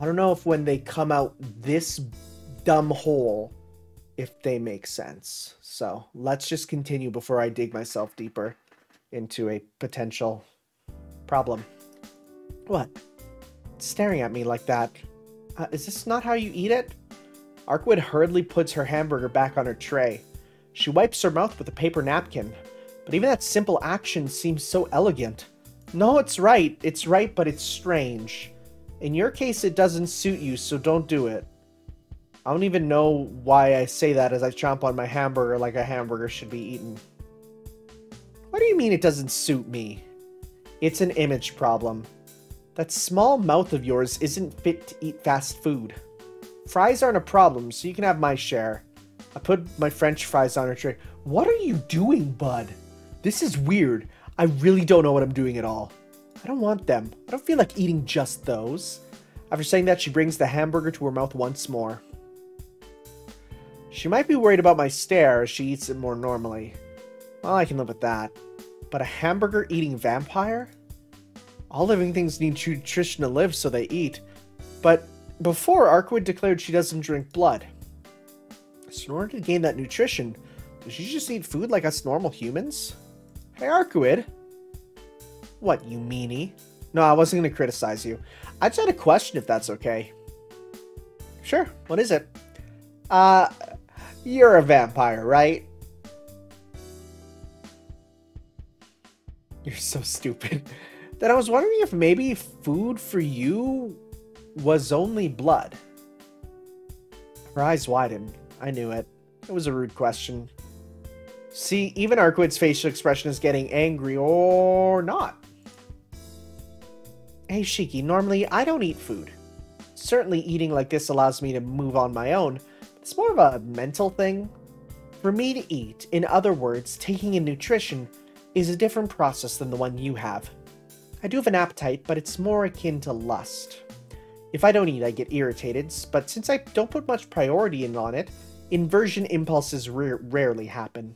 I don't know if when they come out this dumb hole, if they make sense. So let's just continue before I dig myself deeper into a potential problem. What? Staring at me like that. Is this not how you eat it? Arkwood hurriedly puts her hamburger back on her tray. She wipes her mouth with a paper napkin. But even that simple action seems so elegant. No, it's right, but it's strange. In your case, it doesn't suit you, so don't do it. I don't even know why I say that as I chomp on my hamburger like a hamburger should be eaten. What do you mean it doesn't suit me? It's an image problem. That small mouth of yours isn't fit to eat fast food. Fries aren't a problem, so you can have my share. I put my French fries on her tray. What are you doing, bud? This is weird. I really don't know what I'm doing at all. I don't want them. I don't feel like eating just those. After saying that, she brings the hamburger to her mouth once more. She might be worried about my stare as she eats it more normally. Well, I can live with that. But a hamburger-eating vampire? All living things need nutrition to live, so they eat. But before, Arkwood declared she doesn't drink blood. So in order to gain that nutrition, does she just eat food like us normal humans? Hey, Arkwood. What, you meanie? No, I wasn't going to criticize you. I just had a question, if that's okay. Sure, what is it? You're a vampire, right? You're so stupid. Then I was wondering if maybe food for you was only blood. Her eyes widened. I knew it. It was a rude question. See, even Arkwood's facial expression is getting angry or not. Hey, Shiki, normally I don't eat food. Certainly eating like this allows me to move on my own. It's more of a mental thing. For me to eat, in other words, taking in nutrition, is a different process than the one you have. I do have an appetite, but it's more akin to lust. If I don't eat, I get irritated, but since I don't put much priority on it, inversion impulses rarely happen.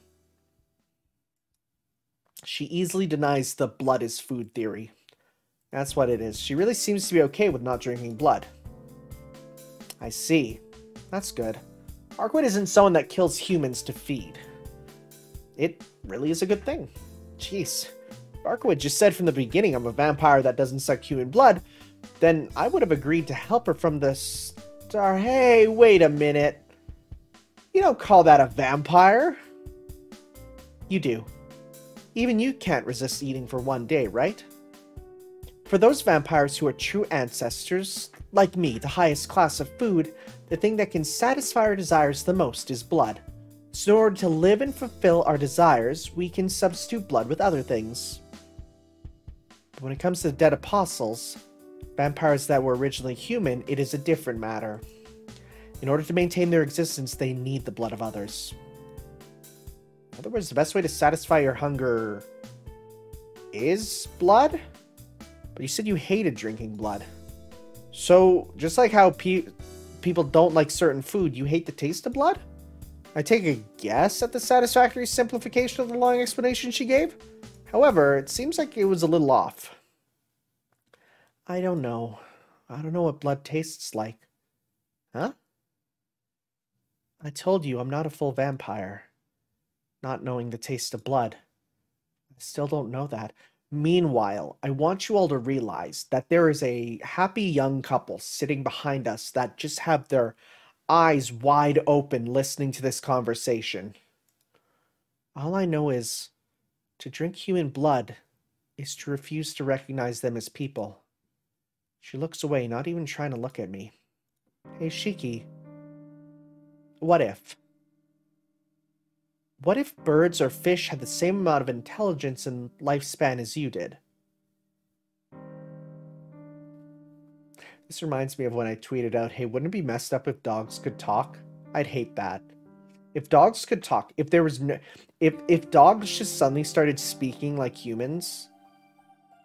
She easily denies the blood is food theory. That's what it is. She really seems to be okay with not drinking blood. I see. That's good. Arcwood isn't someone that kills humans to feed. It really is a good thing. Jeez. If Arcwood just said from the beginning I'm a vampire that doesn't suck human blood, then I would have agreed to help her from the start. Hey, wait a minute. You don't call that a vampire. You do. Even you can't resist eating for one day, right? For those vampires who are true ancestors, like me, the highest class of food, the thing that can satisfy our desires the most is blood. So in order to live and fulfill our desires, we can substitute blood with other things. But when it comes to the dead apostles, vampires that were originally human, it is a different matter. In order to maintain their existence, they need the blood of others. In other words, the best way to satisfy your hunger is blood? But you said you hated drinking blood. So, just like how people don't like certain food, you hate the taste of blood? I take a guess at the satisfactory simplification of the long explanation she gave. However, it seems like it was a little off. I don't know. I don't know what blood tastes like. Huh? I told you I'm not a full vampire. Not knowing the taste of blood. I still don't know that. Meanwhile, I want you all to realize that there is a happy young couple sitting behind us that just have their eyes wide open listening to this conversation. All I know is to drink human blood is to refuse to recognize them as people. She looks away, not even trying to look at me. Hey, Shiki. What if? What if birds or fish had the same amount of intelligence and lifespan as you did? This reminds me of when I tweeted out, hey, wouldn't it be messed up if dogs could talk? I'd hate that. If dogs could talk, if there was no... If dogs just suddenly started speaking like humans,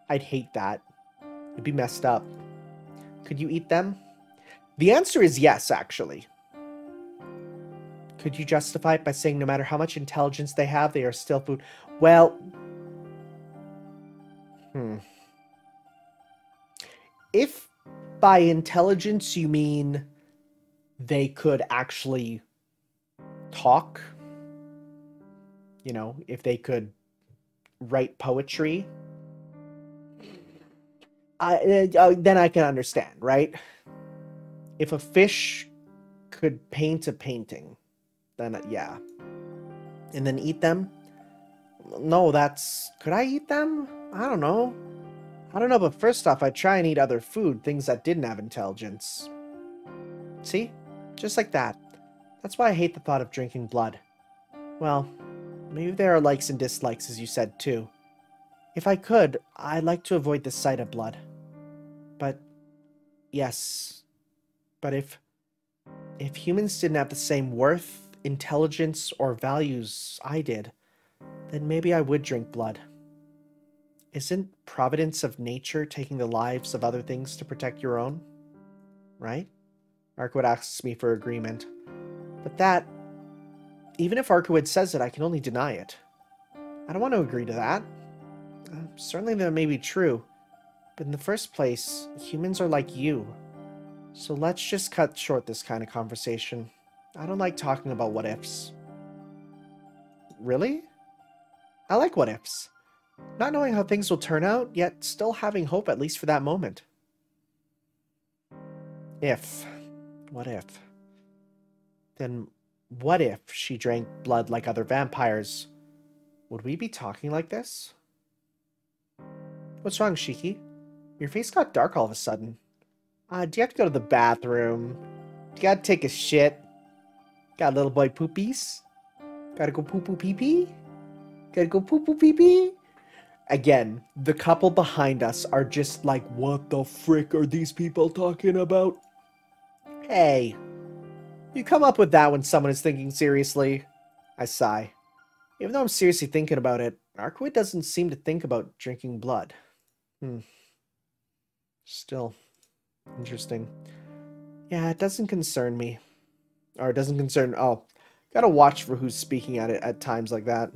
I'd hate that. It'd be messed up. Could you eat them? The answer is yes, actually. Could you justify it by saying no matter how much intelligence they have, they are still food? Well... If by intelligence you mean they could actually talk, you know, if they could write poetry, then I can understand, right? If a fish could paint a painting, then yeah. And then eat them? No, that's... Could I eat them? I don't know. I don't know, but first off, I'd try and eat other food, things that didn't have intelligence. See? Just like that. That's why I hate the thought of drinking blood. Well, maybe there are likes and dislikes, as you said, too. If I could, I'd like to avoid the sight of blood. But, yes. But if humans didn't have the same worth, intelligence, or values I did, then maybe I would drink blood. Isn't providence of nature taking the lives of other things to protect your own? Right? Arcwood asks me for agreement. But that, even if Arcwood says it, I can only deny it. I don't want to agree to that. Certainly that may be true. But in the first place, humans are like you. So let's just cut short this kind of conversation. I don't like talking about what-ifs. Really? I like what-ifs. Not knowing how things will turn out, yet still having hope at least for that moment. If. What if? Then what if she drank blood like other vampires? Would we be talking like this? What's wrong, Shiki? Your face got dark all of a sudden. Do you have to go to the bathroom? Do you gotta take a shit? Got little boy poopies? Gotta go poo-poo pee-pee? Gotta go poo-poo pee-pee? Again, the couple behind us are just like, what the frick are these people talking about? Hey, you come up with that when someone is thinking seriously. I sigh. Even though I'm seriously thinking about it, Arcwood doesn't seem to think about drinking blood. Still, interesting. Yeah, it doesn't concern me. Or it doesn't concern... Oh, gotta watch for who's speaking at it at times like that.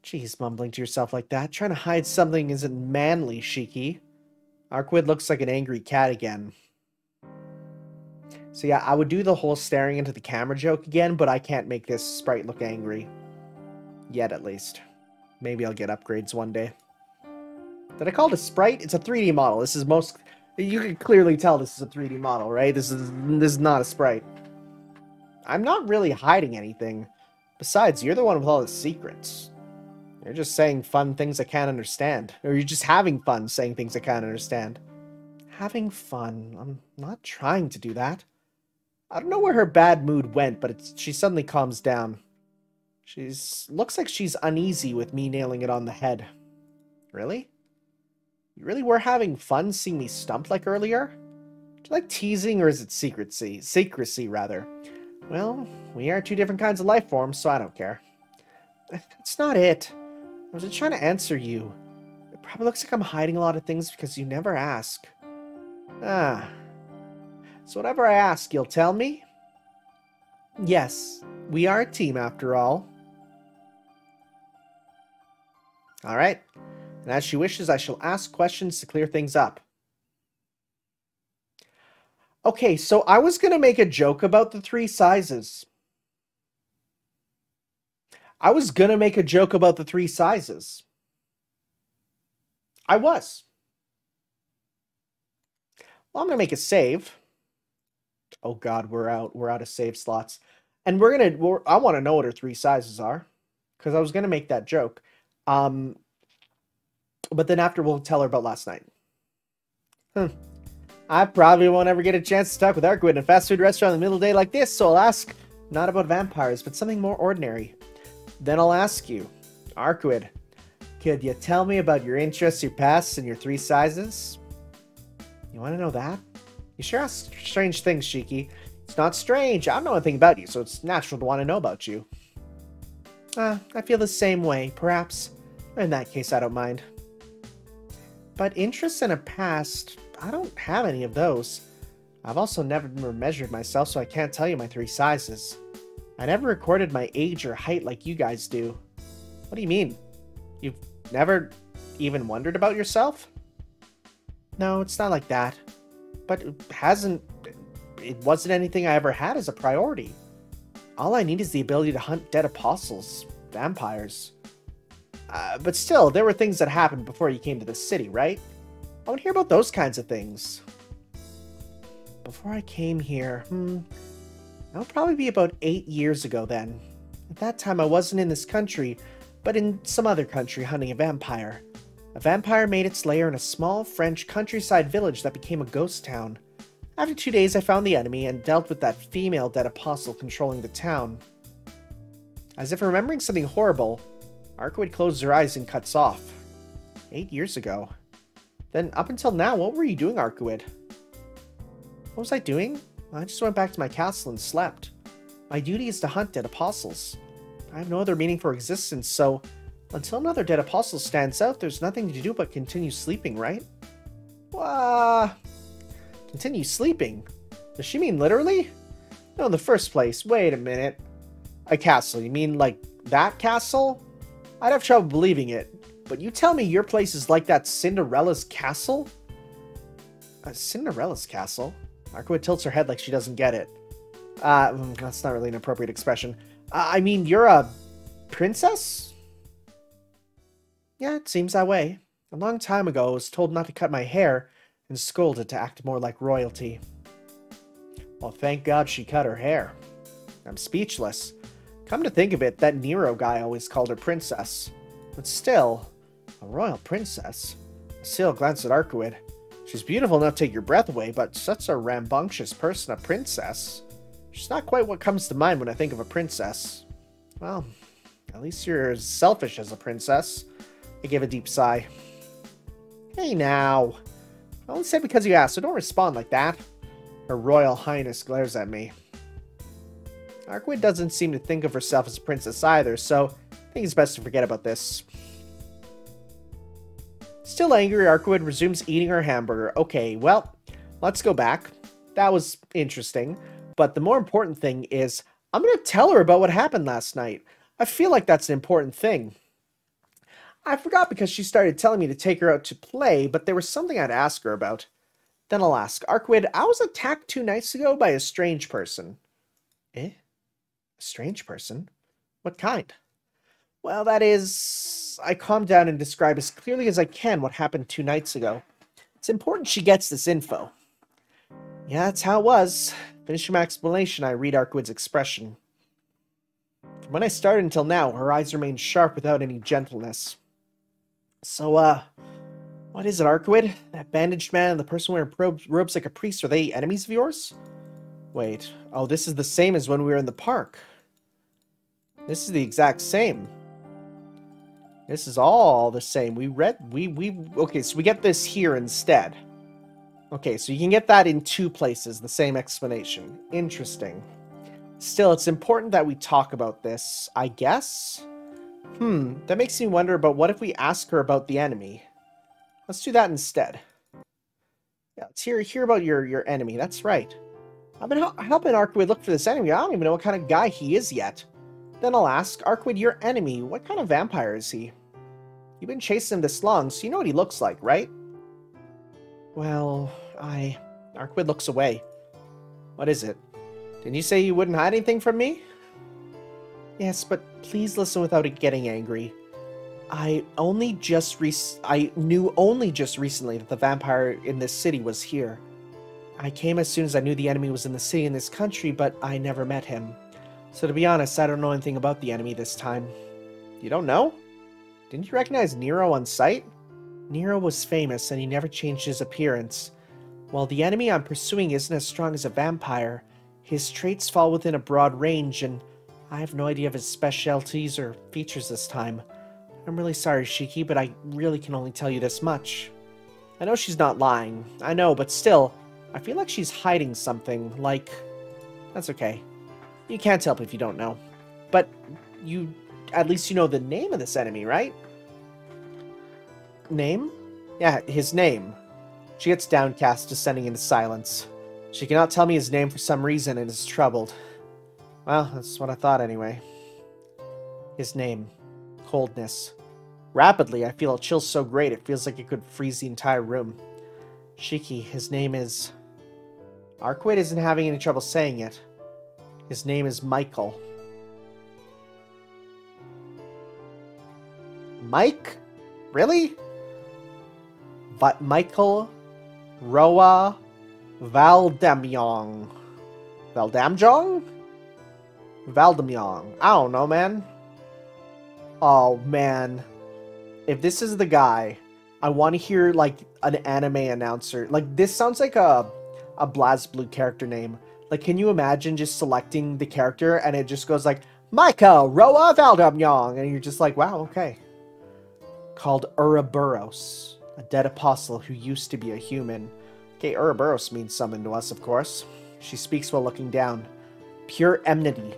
Jeez, mumbling to yourself like that. Trying to hide something isn't manly, Shiki. Arcwood looks like an angry cat again. So yeah, I would do the whole staring into the camera joke again, but I can't make this sprite look angry. Yet, at least. Maybe I'll get upgrades one day. Did I call it a sprite? It's a 3D model. This is most... You can clearly tell this is a 3D model, right? This is not a sprite. I'm not really hiding anything. Besides, you're the one with all the secrets. You're just saying fun things I can't understand. Or you're just having fun saying things I can't understand. Having fun. I'm not trying to do that. I don't know where her bad mood went, but she suddenly calms down. Looks like she's uneasy with me nailing it on the head. Really? You really were having fun seeing me stumped like earlier? Do you like teasing, or is it secrecy? Secrecy, rather. Well, we are two different kinds of life forms, so I don't care. That's not it. I was just trying to answer you. It probably looks like I'm hiding a lot of things because you never ask. Ah. So whatever I ask, you'll tell me? Yes, we are a team after all. Alright. And as she wishes, I shall ask questions to clear things up. Okay, so I was going to make a joke about the 3 sizes. I was going to make a joke about the 3 sizes. I was. Well, I'm going to make a save. Oh god, we're out of save slots. And I want to know what her 3 sizes are. Because I was going to make that joke. But then after we'll tell her about last night. I probably won't ever get a chance to talk with Arcwood in a fast food restaurant in the middle of the day like this, so I'll ask not about vampires, but something more ordinary. Then I'll ask you, Arcwood, could you tell me about your interests, your pasts, and your 3 sizes? You want to know that? You sure ask strange things, Shiki. It's not strange. I don't know anything about you, so it's natural to want to know about you. I feel the same way, perhaps. In that case, I don't mind. But interests and a past, I don't have any of those. I've also never measured myself, so I can't tell you my 3 sizes. I never recorded my age or height like you guys do. What do you mean? You've never even wondered about yourself? No, it's not like that. But it wasn't anything I ever had as a priority. All I need is the ability to hunt dead apostles, vampires. But still, there were things that happened before you came to the city, right? I want to hear about those kinds of things. Before I came here, that would probably be about 8 years ago then. At that time, I wasn't in this country, but in some other country hunting a vampire. A vampire made its lair in a small French countryside village that became a ghost town. After 2 days, I found the enemy and dealt with that female dead apostle controlling the town. As if remembering something horrible, Arcwood closes her eyes and cuts off. 8 years ago. Then, up until now, what were you doing, Arcwood? What was I doing? I just went back to my castle and slept. My duty is to hunt dead apostles. I have no other meaningful existence, so until another dead apostle stands out, there's nothing to do but continue sleeping, right? Continue sleeping? Does she mean literally? No, in the first place, wait a minute. A castle, you mean like that castle? I'd have trouble believing it, but you tell me your place is like that Cinderella's castle? Cinderella's castle? Arcwood tilts her head like she doesn't get it. That's not really an appropriate expression. I mean, you're a princess? Yeah, it seems that way. A long time ago, I was told not to cut my hair and scolded to act more like royalty. Well, thank God she cut her hair. I'm speechless. Come to think of it, that Nero guy always called her princess. But still, a royal princess. Still glanced at Arcwood. She's beautiful enough to take your breath away, but such a rambunctious person, a princess. She's not quite what comes to mind when I think of a princess. Well, at least you're as selfish as a princess. I gave a deep sigh. Hey now. I only said because you asked, so don't respond like that. Her Royal Highness glares at me. Arcwood doesn't seem to think of herself as a princess either, so I think it's best to forget about this. Still angry, Arcwood resumes eating her hamburger. Okay, well, let's go back. That was interesting. But the more important thing is, I'm going to tell her about what happened last night. I feel like that's an important thing. I forgot because she started telling me to take her out to play, but there was something I'd ask her about. Then I'll ask, Arcwood, I was attacked 2 nights ago by a strange person. Eh? A strange person? What kind? Well, that is... I calm down and describe as clearly as I can what happened 2 nights ago. It's important she gets this info. Yeah, that's how it was. Finishing my explanation, I read Arcwood's expression. From when I started until now, her eyes remain sharp without any gentleness. So, what is it, Arcwood? That bandaged man and the person wearing robes like a priest, are they enemies of yours? Wait, oh, this is the same as when we were in the park. This is the exact same. This is all the same. Okay, so we get this here instead. Okay, so you can get that in 2 places, the same explanation. Interesting. Still, it's important that we talk about this, I guess? That makes me wonder about what if we ask her about the enemy. Let's do that instead. Yeah, let's hear about your enemy, that's right. I've been helping Arcwood look for this enemy. I don't even know what kind of guy he is yet. Then I'll ask, Arcwood, your enemy, what kind of vampire is he? You've been chasing him this long, so you know what he looks like, right? Well, Arcwood looks away. What is it? Didn't you say you wouldn't hide anything from me? Yes, but please listen without getting angry. I knew only just recently that the vampire in this city was here. I came as soon as I knew the enemy was in the city in this country, but I never met him. So to be honest, I don't know anything about the enemy this time. You don't know? Didn't you recognize Nero on sight? Nero was famous, and he never changed his appearance. While the enemy I'm pursuing isn't as strong as a vampire, his traits fall within a broad range, and I have no idea of his specialties or features this time. I'm really sorry, Shiki, but I really can only tell you this much. I know she's not lying. I know, but still, I feel like she's hiding something, like... That's okay. You can't help if you don't know. But at least you know the name of this enemy, right? Name? Yeah, his name. She gets downcast, descending into silence. She cannot tell me his name for some reason and is troubled. Well, that's what I thought anyway. His name. Coldness. Rapidly, I feel a chill so great it feels like it could freeze the entire room. Shiki, his name is... Arcwood isn't having any trouble saying it. His name is Michael. Mike? Really? But Michael Roa Valdamyong. Valdamjong? Valdamyong. I don't know, man. Oh, man. If this is the guy, I want to hear, like, an anime announcer. Like, this sounds like a BlazBlue character name. Like, can you imagine just selecting the character and it just goes like, Michael Roa Valdamyong, and you're just like, wow, okay. Called Uraburos, a dead apostle who used to be a human. Okay, Uraburos means something to us, of course. She speaks while looking down. Pure enmity,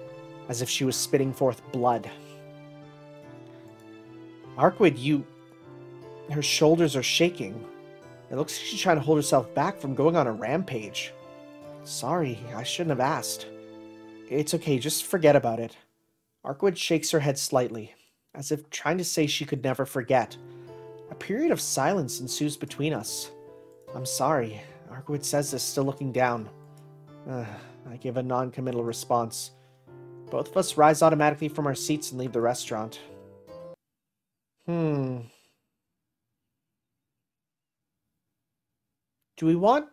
as if she was spitting forth blood. Arcwood, her shoulders are shaking. It looks like she's trying to hold herself back from going on a rampage. Sorry, I shouldn't have asked. It's okay, just forget about it. Arcwood shakes her head slightly, as if trying to say she could never forget. A period of silence ensues between us. I'm sorry, Arcwood says this, still looking down. I give a non-committal response. Both of us rise automatically from our seats and leave the restaurant. Do we want...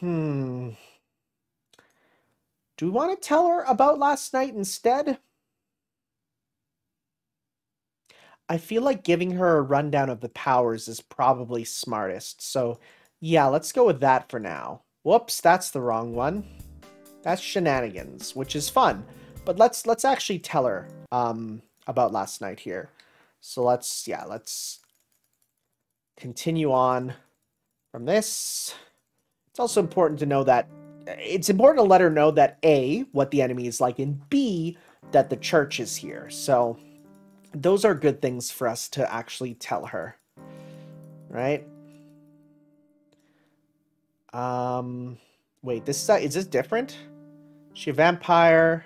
Do we want to tell her about last night instead? I feel like giving her a rundown of the powers is probably smartest. So, yeah, let's go with that for now. Whoops, that's the wrong one. That's shenanigans, which is fun. But let's actually tell her about last night here. So let's continue on from this. It's also important to know that it's important to let her know that A, what the enemy is like, and B, that the church is here. So those are good things for us to actually tell her. Right? Wait, is this different? Is she a vampire?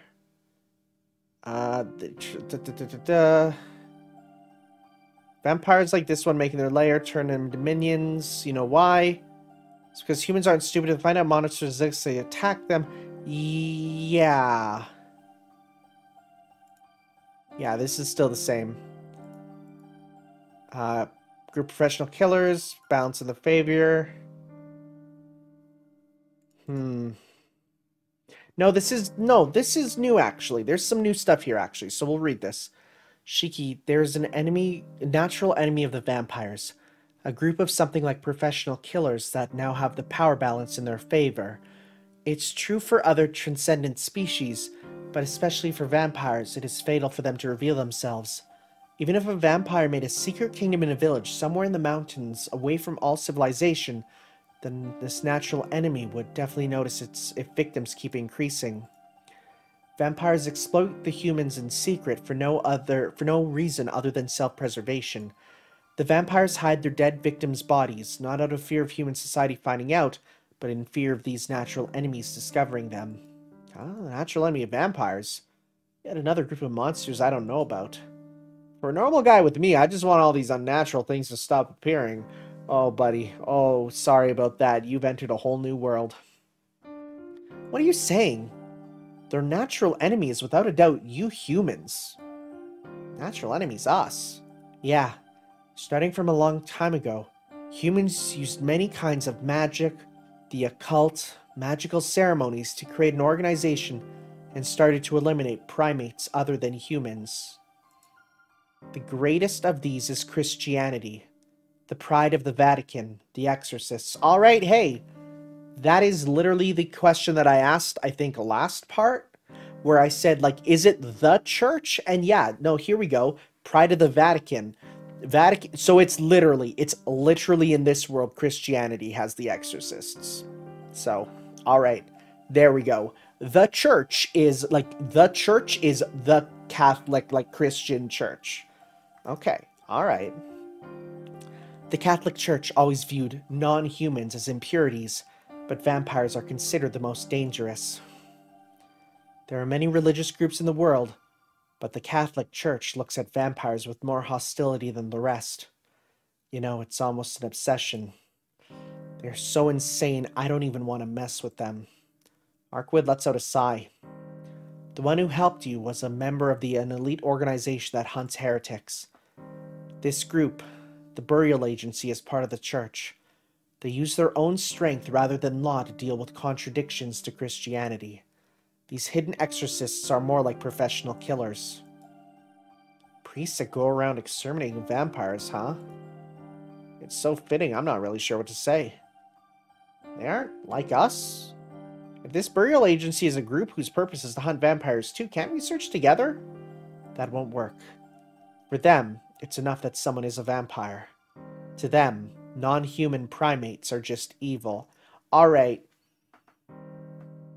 Vampires like this one making their lair turn them into minions. You know why? It's because humans aren't stupid. To find out monsters exist, they attack them. Yeah. Yeah, this is still the same. Group professional killers, balance in the favor. No, this is new actually. There's some new stuff here actually, so we'll read this. Shiki, there's an enemy, a natural enemy of the vampires. A group of something like professional killers that now have the power balance in their favor. It's true for other transcendent species, but especially for vampires, it is fatal for them to reveal themselves. Even if a vampire made a secret kingdom in a village somewhere in the mountains, away from all civilization, then this natural enemy would definitely notice if victims keep increasing. Vampires exploit the humans in secret for no reason other than self-preservation. The vampires hide their dead victims' bodies, not out of fear of human society finding out, but in fear of these natural enemies discovering them. Ah, natural enemy of vampires. Yet another group of monsters I don't know about. For a normal guy with me, I just want all these unnatural things to stop appearing. Oh, buddy. Oh, sorry about that. You've entered a whole new world. What are you saying? They're natural enemies, without a doubt, you humans. Natural enemies, us. Yeah. Starting from a long time ago, humans used many kinds of magic, the occult, magical ceremonies to create an organization and started to eliminate primates other than humans. The greatest of these is Christianity, the pride of the Vatican, the exorcists. All right, hey, that is literally the question that I asked, I think, last part, where I said, like, is it the church? And yeah, no, here we go. Pride of the Vatican. So it's literally in this world, Christianity has the exorcists. So, all right, there we go. The church is the Catholic, like, Christian church. Okay, all right. The Catholic Church always viewed non-humans as impurities, but vampires are considered the most dangerous. There are many religious groups in the world, but the Catholic Church looks at vampires with more hostility than the rest. You know, it's almost an obsession. They're so insane, I don't even want to mess with them. Arkwood lets out a sigh. The one who helped you was a member of an elite organization that hunts heretics. This group, the Burial Agency, is part of the church. They use their own strength rather than law to deal with contradictions to Christianity. These hidden exorcists are more like professional killers. Priests that go around exterminating vampires, huh? It's so fitting, I'm not really sure what to say. They aren't like us. If this Burial Agency is a group whose purpose is to hunt vampires too, can't we search together? That won't work. For them, it's enough that someone is a vampire. To them, non-human primates are just evil. Alright.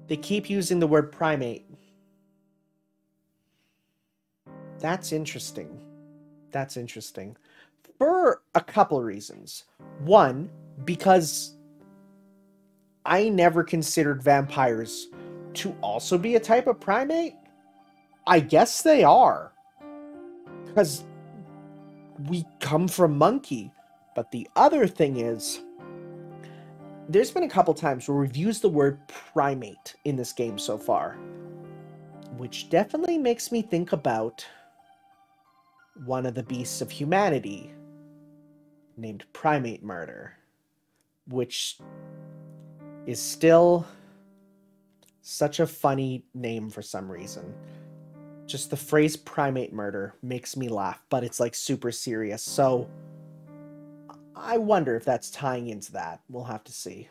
They keep using the word primate. That's interesting. That's interesting. For a couple reasons. One, because I never considered vampires to also be a type of primate. I guess they are. Because we come from monkey. But the other thing is, there's been a couple times where we've used the word primate in this game so far, which definitely makes me think about one of the beasts of humanity named Primate Murder, which is still such a funny name for some reason. Just the phrase primate murder makes me laugh, but it's like super serious, so I wonder if that's tying into that. We'll have to see.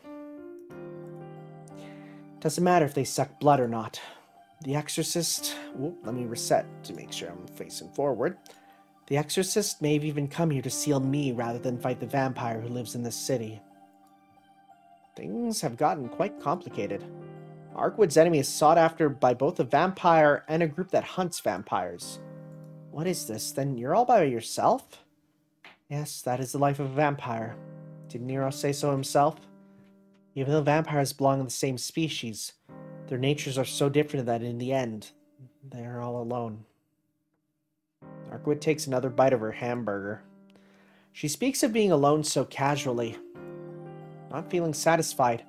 Doesn't matter if they suck blood or not. The Exorcist... Whoop, let me reset to make sure I'm facing forward. The Exorcist may have even come here to seal me rather than fight the vampire who lives in this city. Things have gotten quite complicated. Arkwood's enemy is sought after by both a vampire and a group that hunts vampires. What is this? Then you're all by yourself? Yes, that is the life of a vampire. Didn't Nero say so himself? Even though vampires belong in the same species, their natures are so different that in the end, they are all alone. Arkwood takes another bite of her hamburger. She speaks of being alone so casually. Not feeling satisfied,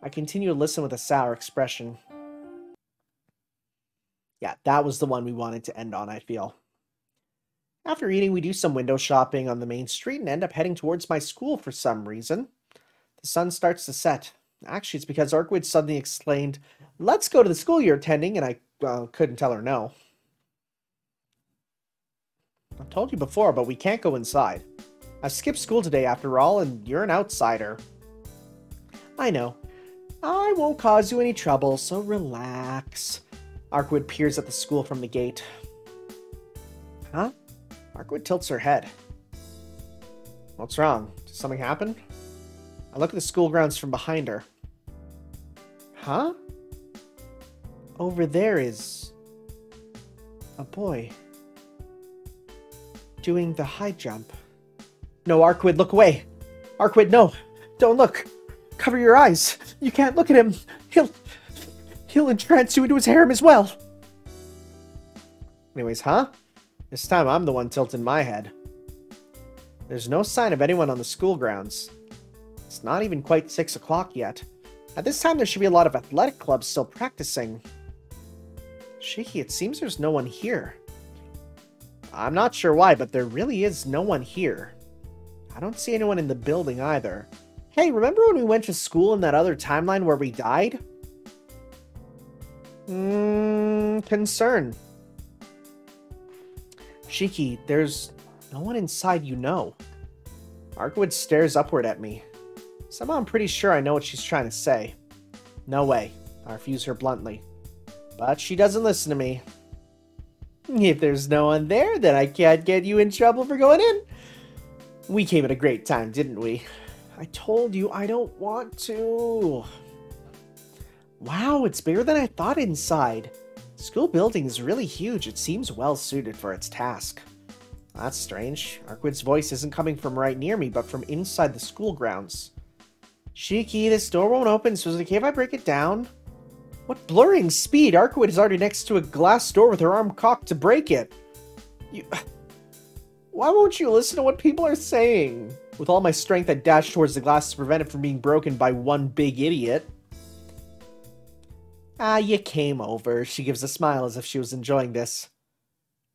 I continue to listen with a sour expression. Yeah, that was the one we wanted to end on, I feel. After eating, we do some window shopping on the main street and end up heading towards my school for some reason. The sun starts to set. Actually, it's because Arkwood suddenly exclaimed, "Let's go to the school you're attending," and I couldn't tell her no. I've told you before, but we can't go inside. I've skipped school today after all, and you're an outsider. I know. I won't cause you any trouble, so relax. Arkwood peers at the school from the gate. Huh? Arkwood tilts her head. What's wrong? Did something happen? I look at the school grounds from behind her. Huh? Over there is a boy doing the high jump. No, Arkwood, look away. Arkwood, no. Don't look. Cover your eyes. You can't look at him. He'll entrance you into his harem as well. Anyways, huh? This time I'm the one tilting my head. There's no sign of anyone on the school grounds. It's not even quite 6 o'clock yet. At this time there should be a lot of athletic clubs still practicing. Shiki, it seems there's no one here. I'm not sure why, but there really is no one here. I don't see anyone in the building either. Hey, remember when we went to school in that other timeline where we died? Concern. Shiki, there's no one inside, you know. Arkwood stares upward at me. Somehow I'm pretty sure I know what she's trying to say. No way. I refuse her bluntly. But she doesn't listen to me. If there's no one there, then I can't get you in trouble for going in. We came at a great time, didn't we? I told you I don't want to. Wow, it's bigger than I thought inside. School building is really huge. It seems well suited for its task. That's strange. Arkwood's voice isn't coming from right near me, but from inside the school grounds. Shiki, this door won't open, so is it okay if I break it down? What blurring speed! Arkwood is already next to a glass door with her arm cocked to break it. Why won't you listen to what people are saying? With all my strength, I dash towards the glass to prevent it from being broken by one big idiot. Ah, you came over. She gives a smile as if she was enjoying this.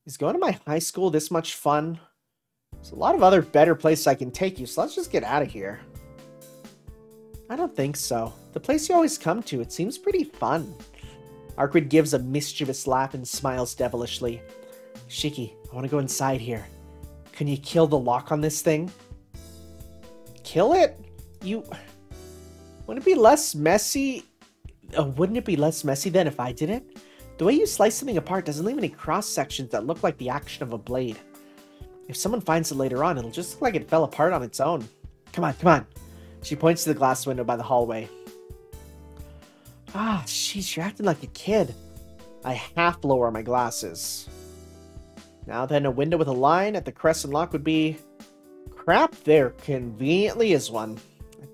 Is going to my high school this much fun? There's a lot of other better places I can take you, so let's just get out of here. I don't think so. The place you always come to, it seems pretty fun. Arkwood gives a mischievous laugh and smiles devilishly. Shiki, I want to go inside here. Can you kill the lock on this thing? Kill it? Wouldn't it be less messy? Wouldn't it be less messy then if I did it? The way you slice something apart doesn't leave any cross sections that look like the action of a blade. If someone finds it later on, it'll just look like it fell apart on its own. Come on, come on. She points to the glass window by the hallway. Ah, jeez, you're acting like a kid. I half lower my glasses. Now then, a window with a line at the crescent lock would be... Crap, there conveniently is one.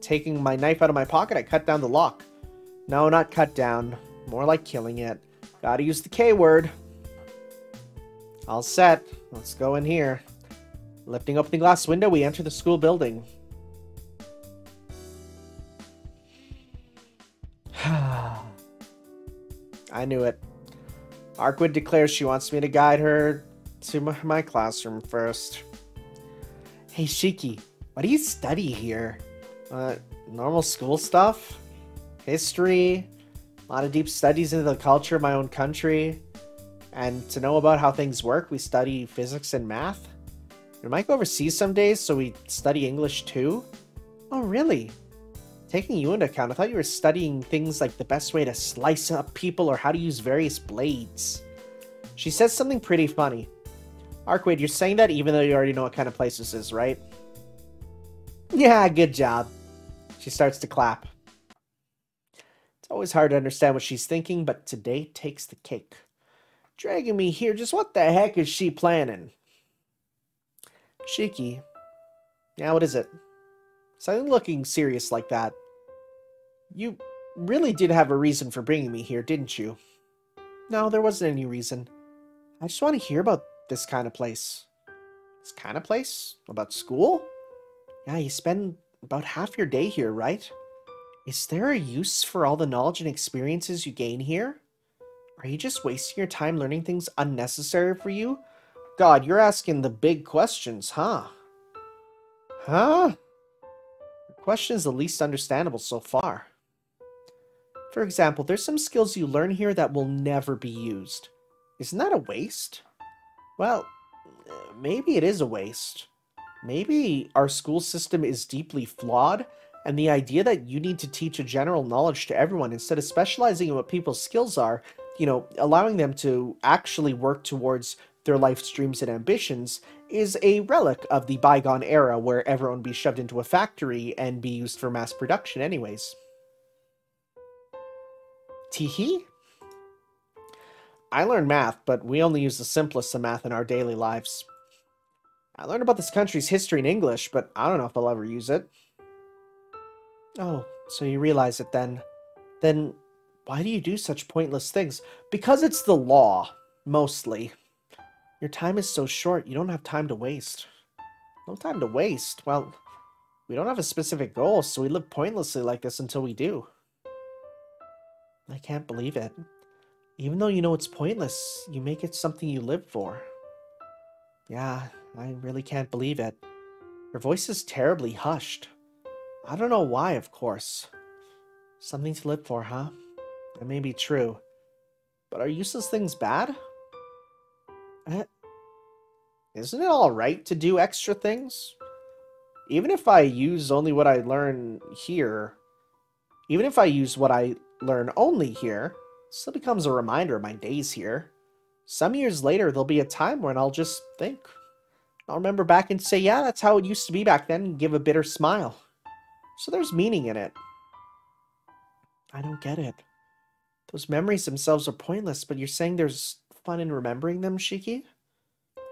Taking my knife out of my pocket, I cut down the lock. No, not cut down. More like killing it. Gotta use the K word. All set. Let's go in here. Lifting open the glass window, we enter the school building. I knew it. Arkwood declares she wants me to guide her to my classroom first. Hey, Shiki, what do you study here? Normal school stuff? History? A lot of deep studies into the culture of my own country. And to know about how things work, we study physics and math. We might go overseas some days, so we study English too. Oh, really? Taking you into account, I thought you were studying things like the best way to slice up people or how to use various blades. She says something pretty funny. Arkwood, you're saying that even though you already know what kind of place this is, right? Yeah, good job. She starts to clap. It's Always hard to understand what she's thinking, but today takes the cake. Dragging me here, just what the heck is she planning? Shiki. Yeah, what is it? Something looking serious like that. You really did have a reason for bringing me here, didn't you? No, there wasn't any reason. I just want to hear about this kind of place. This kind of place? About school? Yeah, you spend about half your day here, right? Is there a use for all the knowledge and experiences you gain here? Are you just wasting your time learning things unnecessary for you? God, you're asking the big questions, huh? Huh? Your question is the least understandable so far. For example, there's some skills you learn here that will never be used. Isn't that a waste? Well, maybe it is a waste. Maybe our school system is deeply flawed, and the idea that you need to teach a general knowledge to everyone instead of specializing in what people's skills are, allowing them to actually work towards their life's dreams and ambitions, is a relic of the bygone era where everyone would be shoved into a factory and be used for mass production anyways. Teehee? I learned math, but we only use the simplest of math in our daily lives. I learned about this country's history in English, but I don't know if I'll ever use it. Oh, so you realize it then. Then why do you do such pointless things? Because it's the law, mostly. Your time is so short, you don't have time to waste. No time to waste? Well, we don't have a specific goal, so we live pointlessly like this until we do. I can't believe it. Even though you know it's pointless, you make it something you live for. Yeah, I really can't believe it. Your voice is terribly hushed. I don't know why, of course. Something to live for, huh? That may be true. But are useless things bad? Isn't it alright to do extra things? Even if I use only what I learn here, even if I use what I learn only here, it still becomes a reminder of my days here. Some years later, there'll be a time when I'll just think. I'll remember back and say, yeah, that's how it used to be back then, and give a bitter smile. So there's meaning in it. I don't get it. Those memories themselves are pointless, but you're saying there's fun in remembering them, Shiki?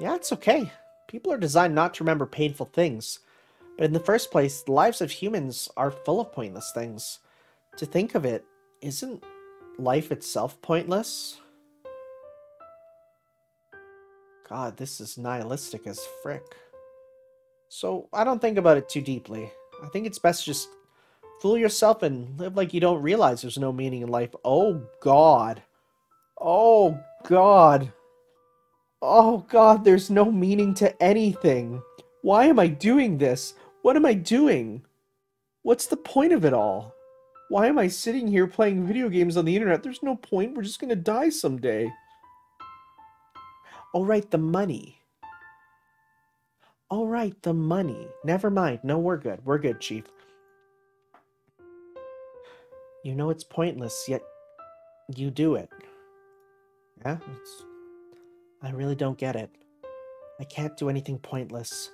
Yeah, it's okay. People are designed not to remember painful things. But in the first place, the lives of humans are full of pointless things. To think of it, isn't life itself pointless? God, this is nihilistic as frick. So I don't think about it too deeply. I think it's best to just fool yourself and live like you don't realize there's no meaning in life. Oh, God. Oh, God. Oh, God, there's no meaning to anything. Why am I doing this? What am I doing? What's the point of it all? Why am I sitting here playing video games on the internet? There's no point. We're just gonna die someday. Oh, right, the money. Oh, right, the money. Never mind. No, we're good. We're good, Chief. You know it's pointless, yet you do it. Yeah? I really don't get it. I can't do anything pointless.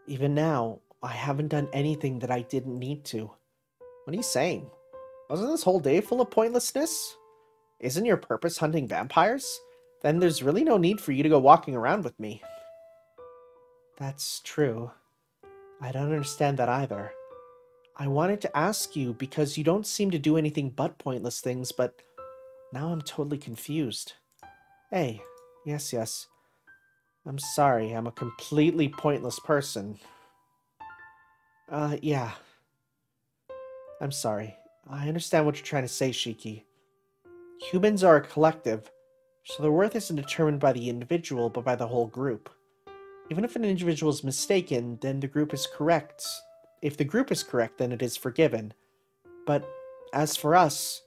Even now, I haven't done anything that I didn't need to. What are you saying? Wasn't this whole day full of pointlessness? Isn't your purpose hunting vampires? Then there's really no need for you to go walking around with me. That's true. I don't understand that either. I wanted to ask you because you don't seem to do anything but pointless things, but now I'm totally confused. Hey, yes. I'm sorry, I'm a completely pointless person. Yeah. I'm sorry. I understand what you're trying to say, Shiki. Humans are a collective, so their worth isn't determined by the individual, but by the whole group. Even if an individual is mistaken, then the group is correct. If the group is correct, then it is forgiven. But as for us,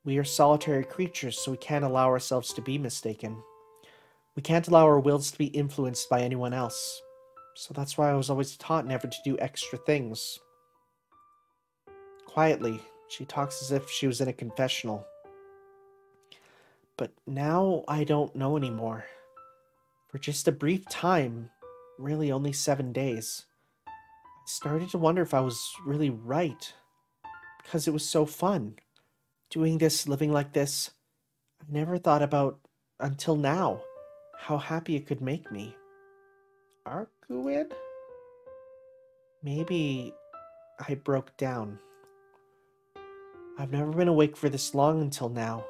we are solitary creatures, so we can't allow ourselves to be mistaken. We can't allow our wills to be influenced by anyone else. So that's why I was always taught never to do extra things. Quietly, she talks as if she was in a confessional. But now I don't know anymore. For just a brief time, really only 7 days, I started to wonder if I was really right. Because it was so fun. Doing this, living like this, I never thought about, until now, how happy it could make me. Arcuid? Maybe I broke down. I've never been awake for this long until now.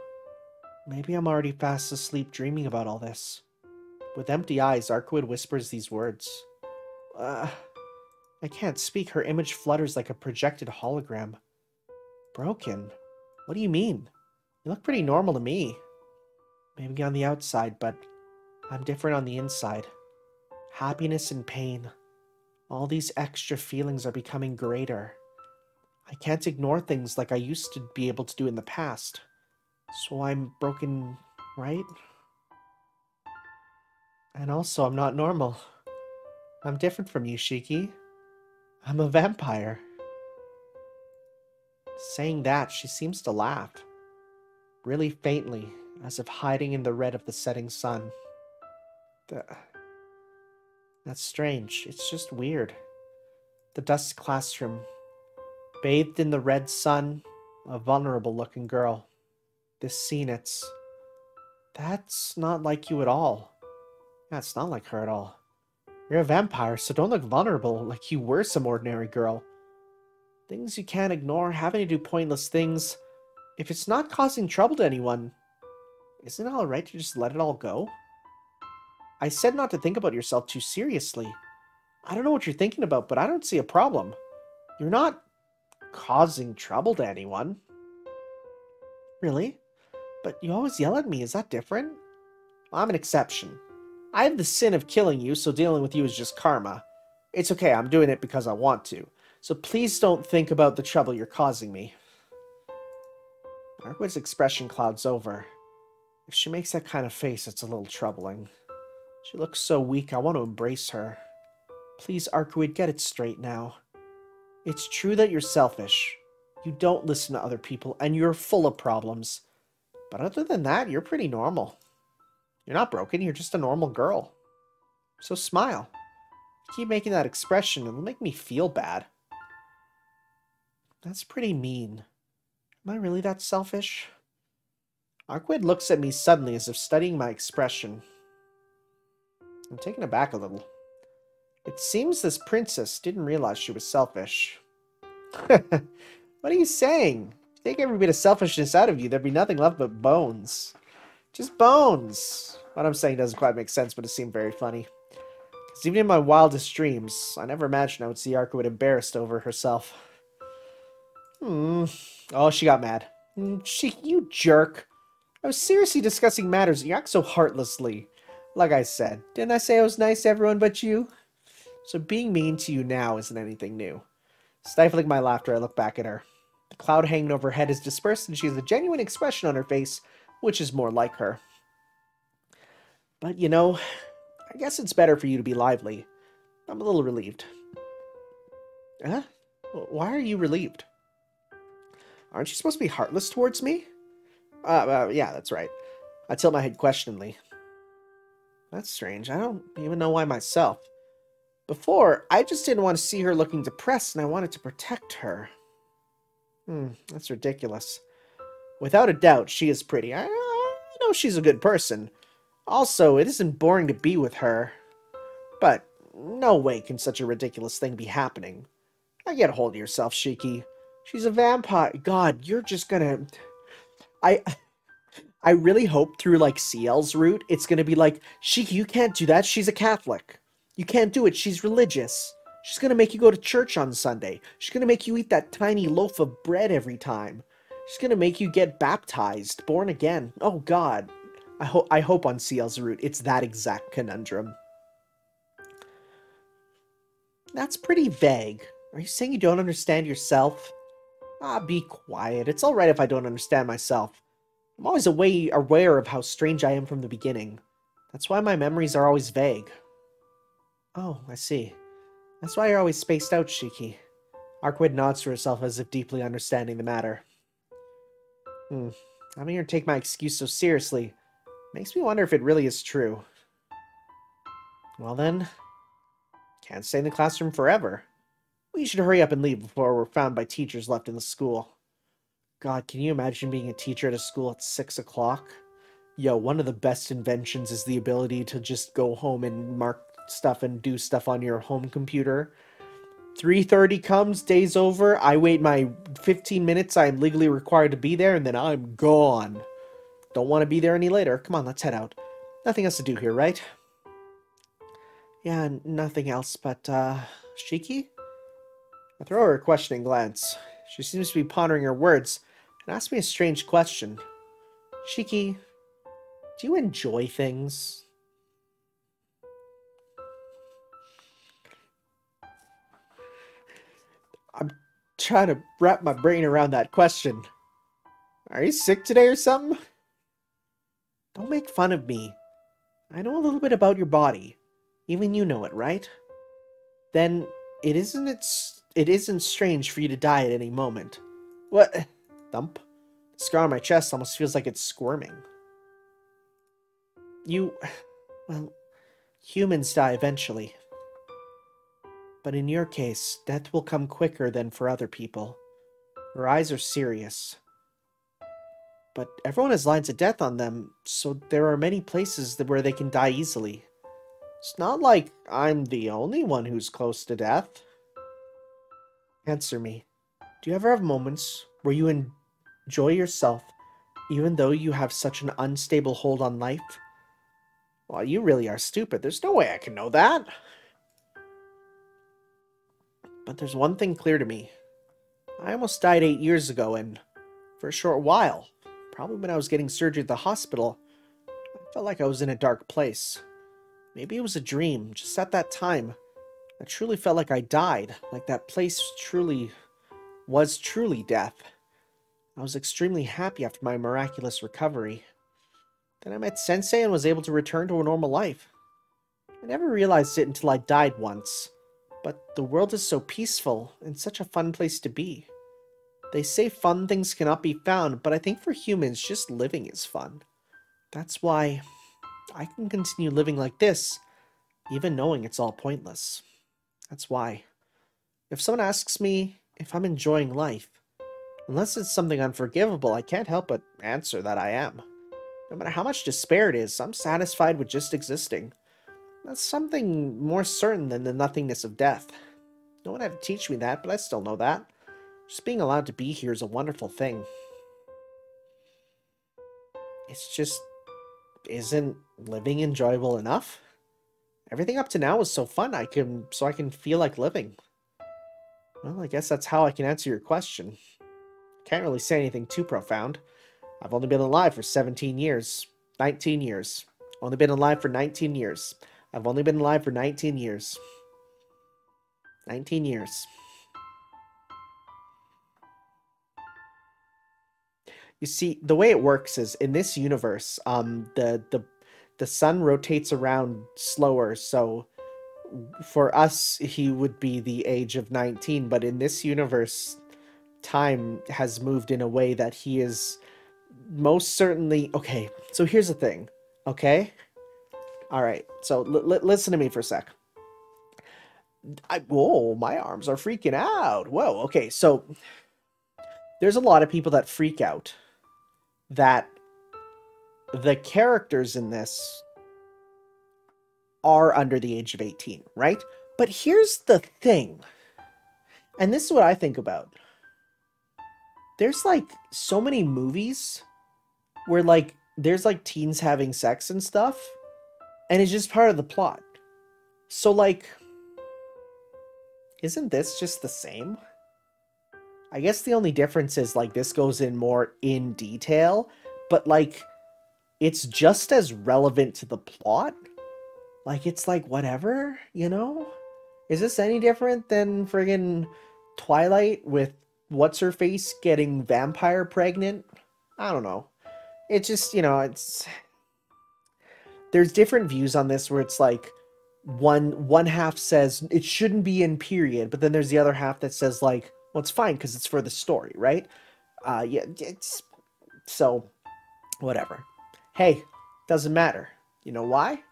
Maybe I'm already fast asleep dreaming about all this. With empty eyes, Arcuid whispers these words. I can't speak. Her image flutters like a projected hologram. Broken? What do you mean? You look pretty normal to me. Maybe on the outside, but I'm different on the inside. Happiness and pain. All these extra feelings are becoming greater. I can't ignore things like I used to be able to do in the past. So I'm broken, right? And also, I'm not normal. I'm different from you, Shiki. I'm a vampire. Saying that, she seems to laugh. Really faintly, as if hiding in the red of the setting sun. That's strange. It's just weird. The dust classroom. Bathed in the red sun, a vulnerable-looking girl. This scene, that's not like you at all. Yeah, it's not like her at all. You're a vampire, so don't look vulnerable like you were some ordinary girl. Things you can't ignore, having to do pointless things. If it's not causing trouble to anyone, isn't it alright to just let it all go? I said not to think about yourself too seriously. I don't know what you're thinking about, but I don't see a problem. You're not causing trouble to anyone. Really? But you always yell at me, is that different? Well, I'm an exception. I have the sin of killing you, so dealing with you is just karma. It's okay, I'm doing it because I want to. So please don't think about the trouble you're causing me. Arcuid's expression clouds over. If she makes that kind of face, it's a little troubling. She looks so weak, I want to embrace her. Please, Arcuid, get it straight now. It's true that you're selfish. You don't listen to other people, and you're full of problems. But other than that, you're pretty normal. You're not broken, you're just a normal girl. So smile. Keep making that expression, it'll make me feel bad. That's pretty mean. Am I really that selfish? Arcuid looks at me suddenly as if studying my expression. I'm taken aback a little. It seems this princess didn't realize she was selfish. What are you saying? If you take every bit of selfishness out of you, there'd be nothing left but bones. Just bones. What I'm saying doesn't quite make sense, but it seemed very funny. Because even in my wildest dreams, I never imagined I would see Arcuid embarrassed over herself. Oh, she got mad. You jerk. I was seriously discussing matters. You act so heartlessly. Like I said, didn't I say I was nice to everyone but you? So being mean to you now isn't anything new. Stifling my laughter, I look back at her. The cloud hanging over her head is dispersed, and she has a genuine expression on her face, which is more like her. But, you know, I guess it's better for you to be lively. I'm a little relieved. Huh? Why are you relieved? Aren't you supposed to be heartless towards me? Yeah, that's right. I tilt my head questioningly. That's strange. I don't even know why myself. Before, I just didn't want to see her looking depressed, and I wanted to protect her. That's ridiculous. Without a doubt, she is pretty. I know she's a good person. Also, it isn't boring to be with her. But no way can such a ridiculous thing be happening. I get a hold of yourself, Shiki. She's a vampire. God, you're just gonna... I really hope through, like, CL's route, it's gonna be like, Shiki, you can't do that. She's a Catholic. You can't do it. She's religious. She's gonna make you go to church on Sunday. She's gonna make you eat that tiny loaf of bread every time. She's gonna make you get baptized, born again. Oh, God. I hope on CL's route it's that exact conundrum. That's pretty vague. Are you saying you don't understand yourself? Be quiet. It's alright if I don't understand myself. I'm always aware of how strange I am from the beginning. That's why my memories are always vague. Oh, I see. That's why you're always spaced out, Shiki. Arcuid nods to herself as if deeply understanding the matter. Having her take my excuse so seriously makes me wonder if it really is true. Well then, can't stay in the classroom forever. We should hurry up and leave before we're found by teachers left in the school. God, can you imagine being a teacher at a school at 6 o'clock? Yo, one of the best inventions is the ability to just go home and mark stuff and do stuff on your home computer. 3:30 comes, day's over, I wait my 15 minutes I'm legally required to be there, and then I'm gone. Don't want to be there any later. Come on, let's head out. Nothing else to do here, right? Yeah, nothing else but, Shiki? I throw her a questioning glance. She seems to be pondering her words, and asks me a strange question. Shiki, do you enjoy things? I'm trying to wrap my brain around that question. Are you sick today or something? Don't make fun of me. I know a little bit about your body. Even you know it, right? Then it isn't strange for you to die at any moment. What? Thump. The scar on my chest almost feels like it's squirming. Well, humans die eventually. But in your case, death will come quicker than for other people. Her eyes are serious. But everyone has lines of death on them, so there are many places where they can die easily. It's not like I'm the only one who's close to death. Answer me. Do you ever have moments where you enjoy yourself even though you have such an unstable hold on life? Well, you really are stupid. There's no way I can know that. But there's one thing clear to me. I almost died 8 years ago, and for a short while, probably when I was getting surgery at the hospital, I felt like I was in a dark place. Maybe it was a dream, just at that time. I truly felt like I died, like that place was truly death. I was extremely happy after my miraculous recovery. Then I met Sensei and was able to return to a normal life. I never realized it until I died once. But the world is so peaceful and such a fun place to be. They say fun things cannot be found, but I think for humans, just living is fun. That's why I can continue living like this, even knowing it's all pointless. That's why. If someone asks me if I'm enjoying life, unless it's something unforgivable, I can't help but answer that I am. No matter how much despair it is, I'm satisfied with just existing. That's something more certain than the nothingness of death. No one had to teach me that, but I still know that. Just being allowed to be here is a wonderful thing. It's just... isn't living enjoyable enough? Everything up to now was so fun, so I can feel like living. Well, I guess that's how I can answer your question. Can't really say anything too profound. I've only been alive for 17 years. 19 years. Only been alive for 19 years. I've only been alive for 19 years. 19 years. You see, the way it works is, in this universe, the sun rotates around slower, so for us, he would be the age of 19, but in this universe, time has moved in a way that he is most certainly... Okay, so here's the thing, okay? Alright, so listen to me for a sec. Whoa, my arms are freaking out. Whoa, okay, so there's a lot of people that freak out that the characters in this are under the age of 18, right? But here's the thing, and this is what I think about. There's, like, so many movies where, like, there's, like, teens having sex and stuff, and it's just part of the plot. So, like, isn't this just the same? I guess the only difference is, like, this goes in more in detail, but, like, it's just as relevant to the plot. Like, it's like, whatever, you know? Is this any different than friggin' Twilight with what's-her-face getting vampire pregnant? I don't know. It's just, you know, it's... There's different views on this where it's like, one half says it shouldn't be in period, but then there's the other half that says, like, well, it's fine because it's for the story, right? Yeah, it's... So, whatever. Hey, doesn't matter. You know why?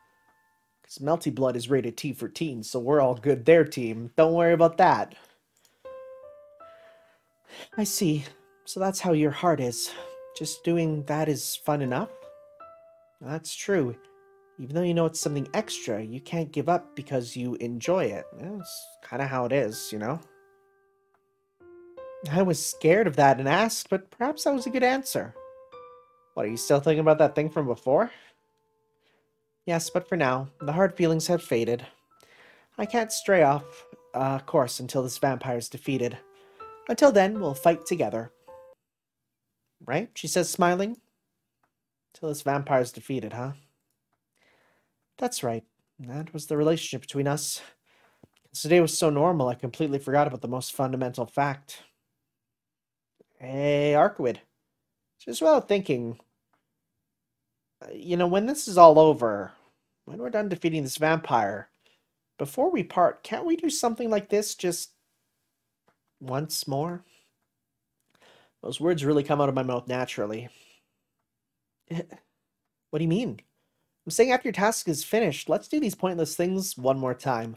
Because Melty Blood is rated T for teens, so we're all good there, team. Don't worry about that. I see. So that's how your heart is. Just doing that is fun enough? That's true. Even though you know it's something extra, you can't give up because you enjoy it. That's kind of how it is, you know? I was scared of that and asked, but perhaps that was a good answer. What, are you still thinking about that thing from before? Yes, but for now, the hard feelings have faded. I can't stray off course until this vampire is defeated. Until then, we'll fight together. Right? She says, smiling. Till this vampire is defeated, huh? That's right. That was the relationship between us. Today was so normal, I completely forgot about the most fundamental fact. Hey, Arkwood. Just without thinking, you know, when this is all over, when we're done defeating this vampire, before we part, can't we do something like this just once more? Those words really come out of my mouth naturally. What do you mean? I'm saying after your task is finished, let's do these pointless things one more time.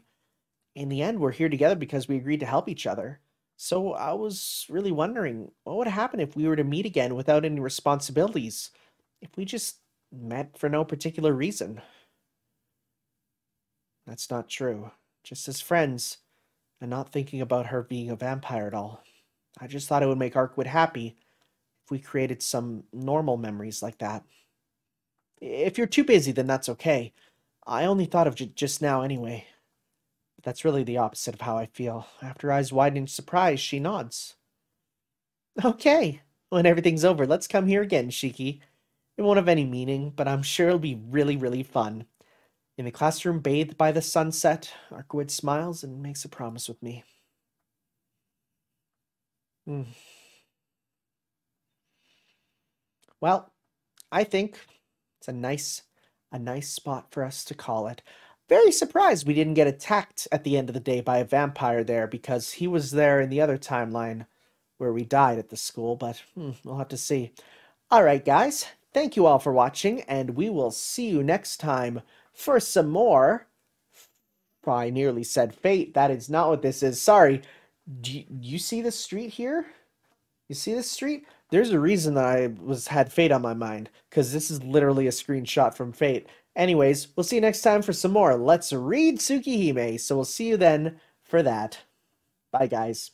In the end, we're here together because we agreed to help each other. So I was really wondering, what would happen if we were to meet again without any responsibilities? If we just met for no particular reason? That's not true. Just as friends, and not thinking about her being a vampire at all. I just thought it would make Arkwood happy if we created some normal memories like that. If you're too busy, then that's okay. I only thought of it just now anyway. But that's really the opposite of how I feel. After eyes widen in surprise, she nods. Okay. When everything's over, let's come here again, Shiki. It won't have any meaning, but I'm sure it'll be really, really fun. In the classroom bathed by the sunset, Arkwood smiles and makes a promise with me. Well, I think it's a nice spot for us to call it. Very surprised we didn't get attacked at the end of the day by a vampire there, because he was there in the other timeline where we died at the school, but we'll have to see. Alright guys, thank you all for watching, and we will see you next time for some more... I nearly said Fate. That is not what this is. Sorry. Do you see this street here? You see this street? There's a reason that I had Fate on my mind, because this is literally a screenshot from Fate. Anyways, we'll see you next time for some more Let's Read Tsukihime, so we'll see you then for that. Bye, guys.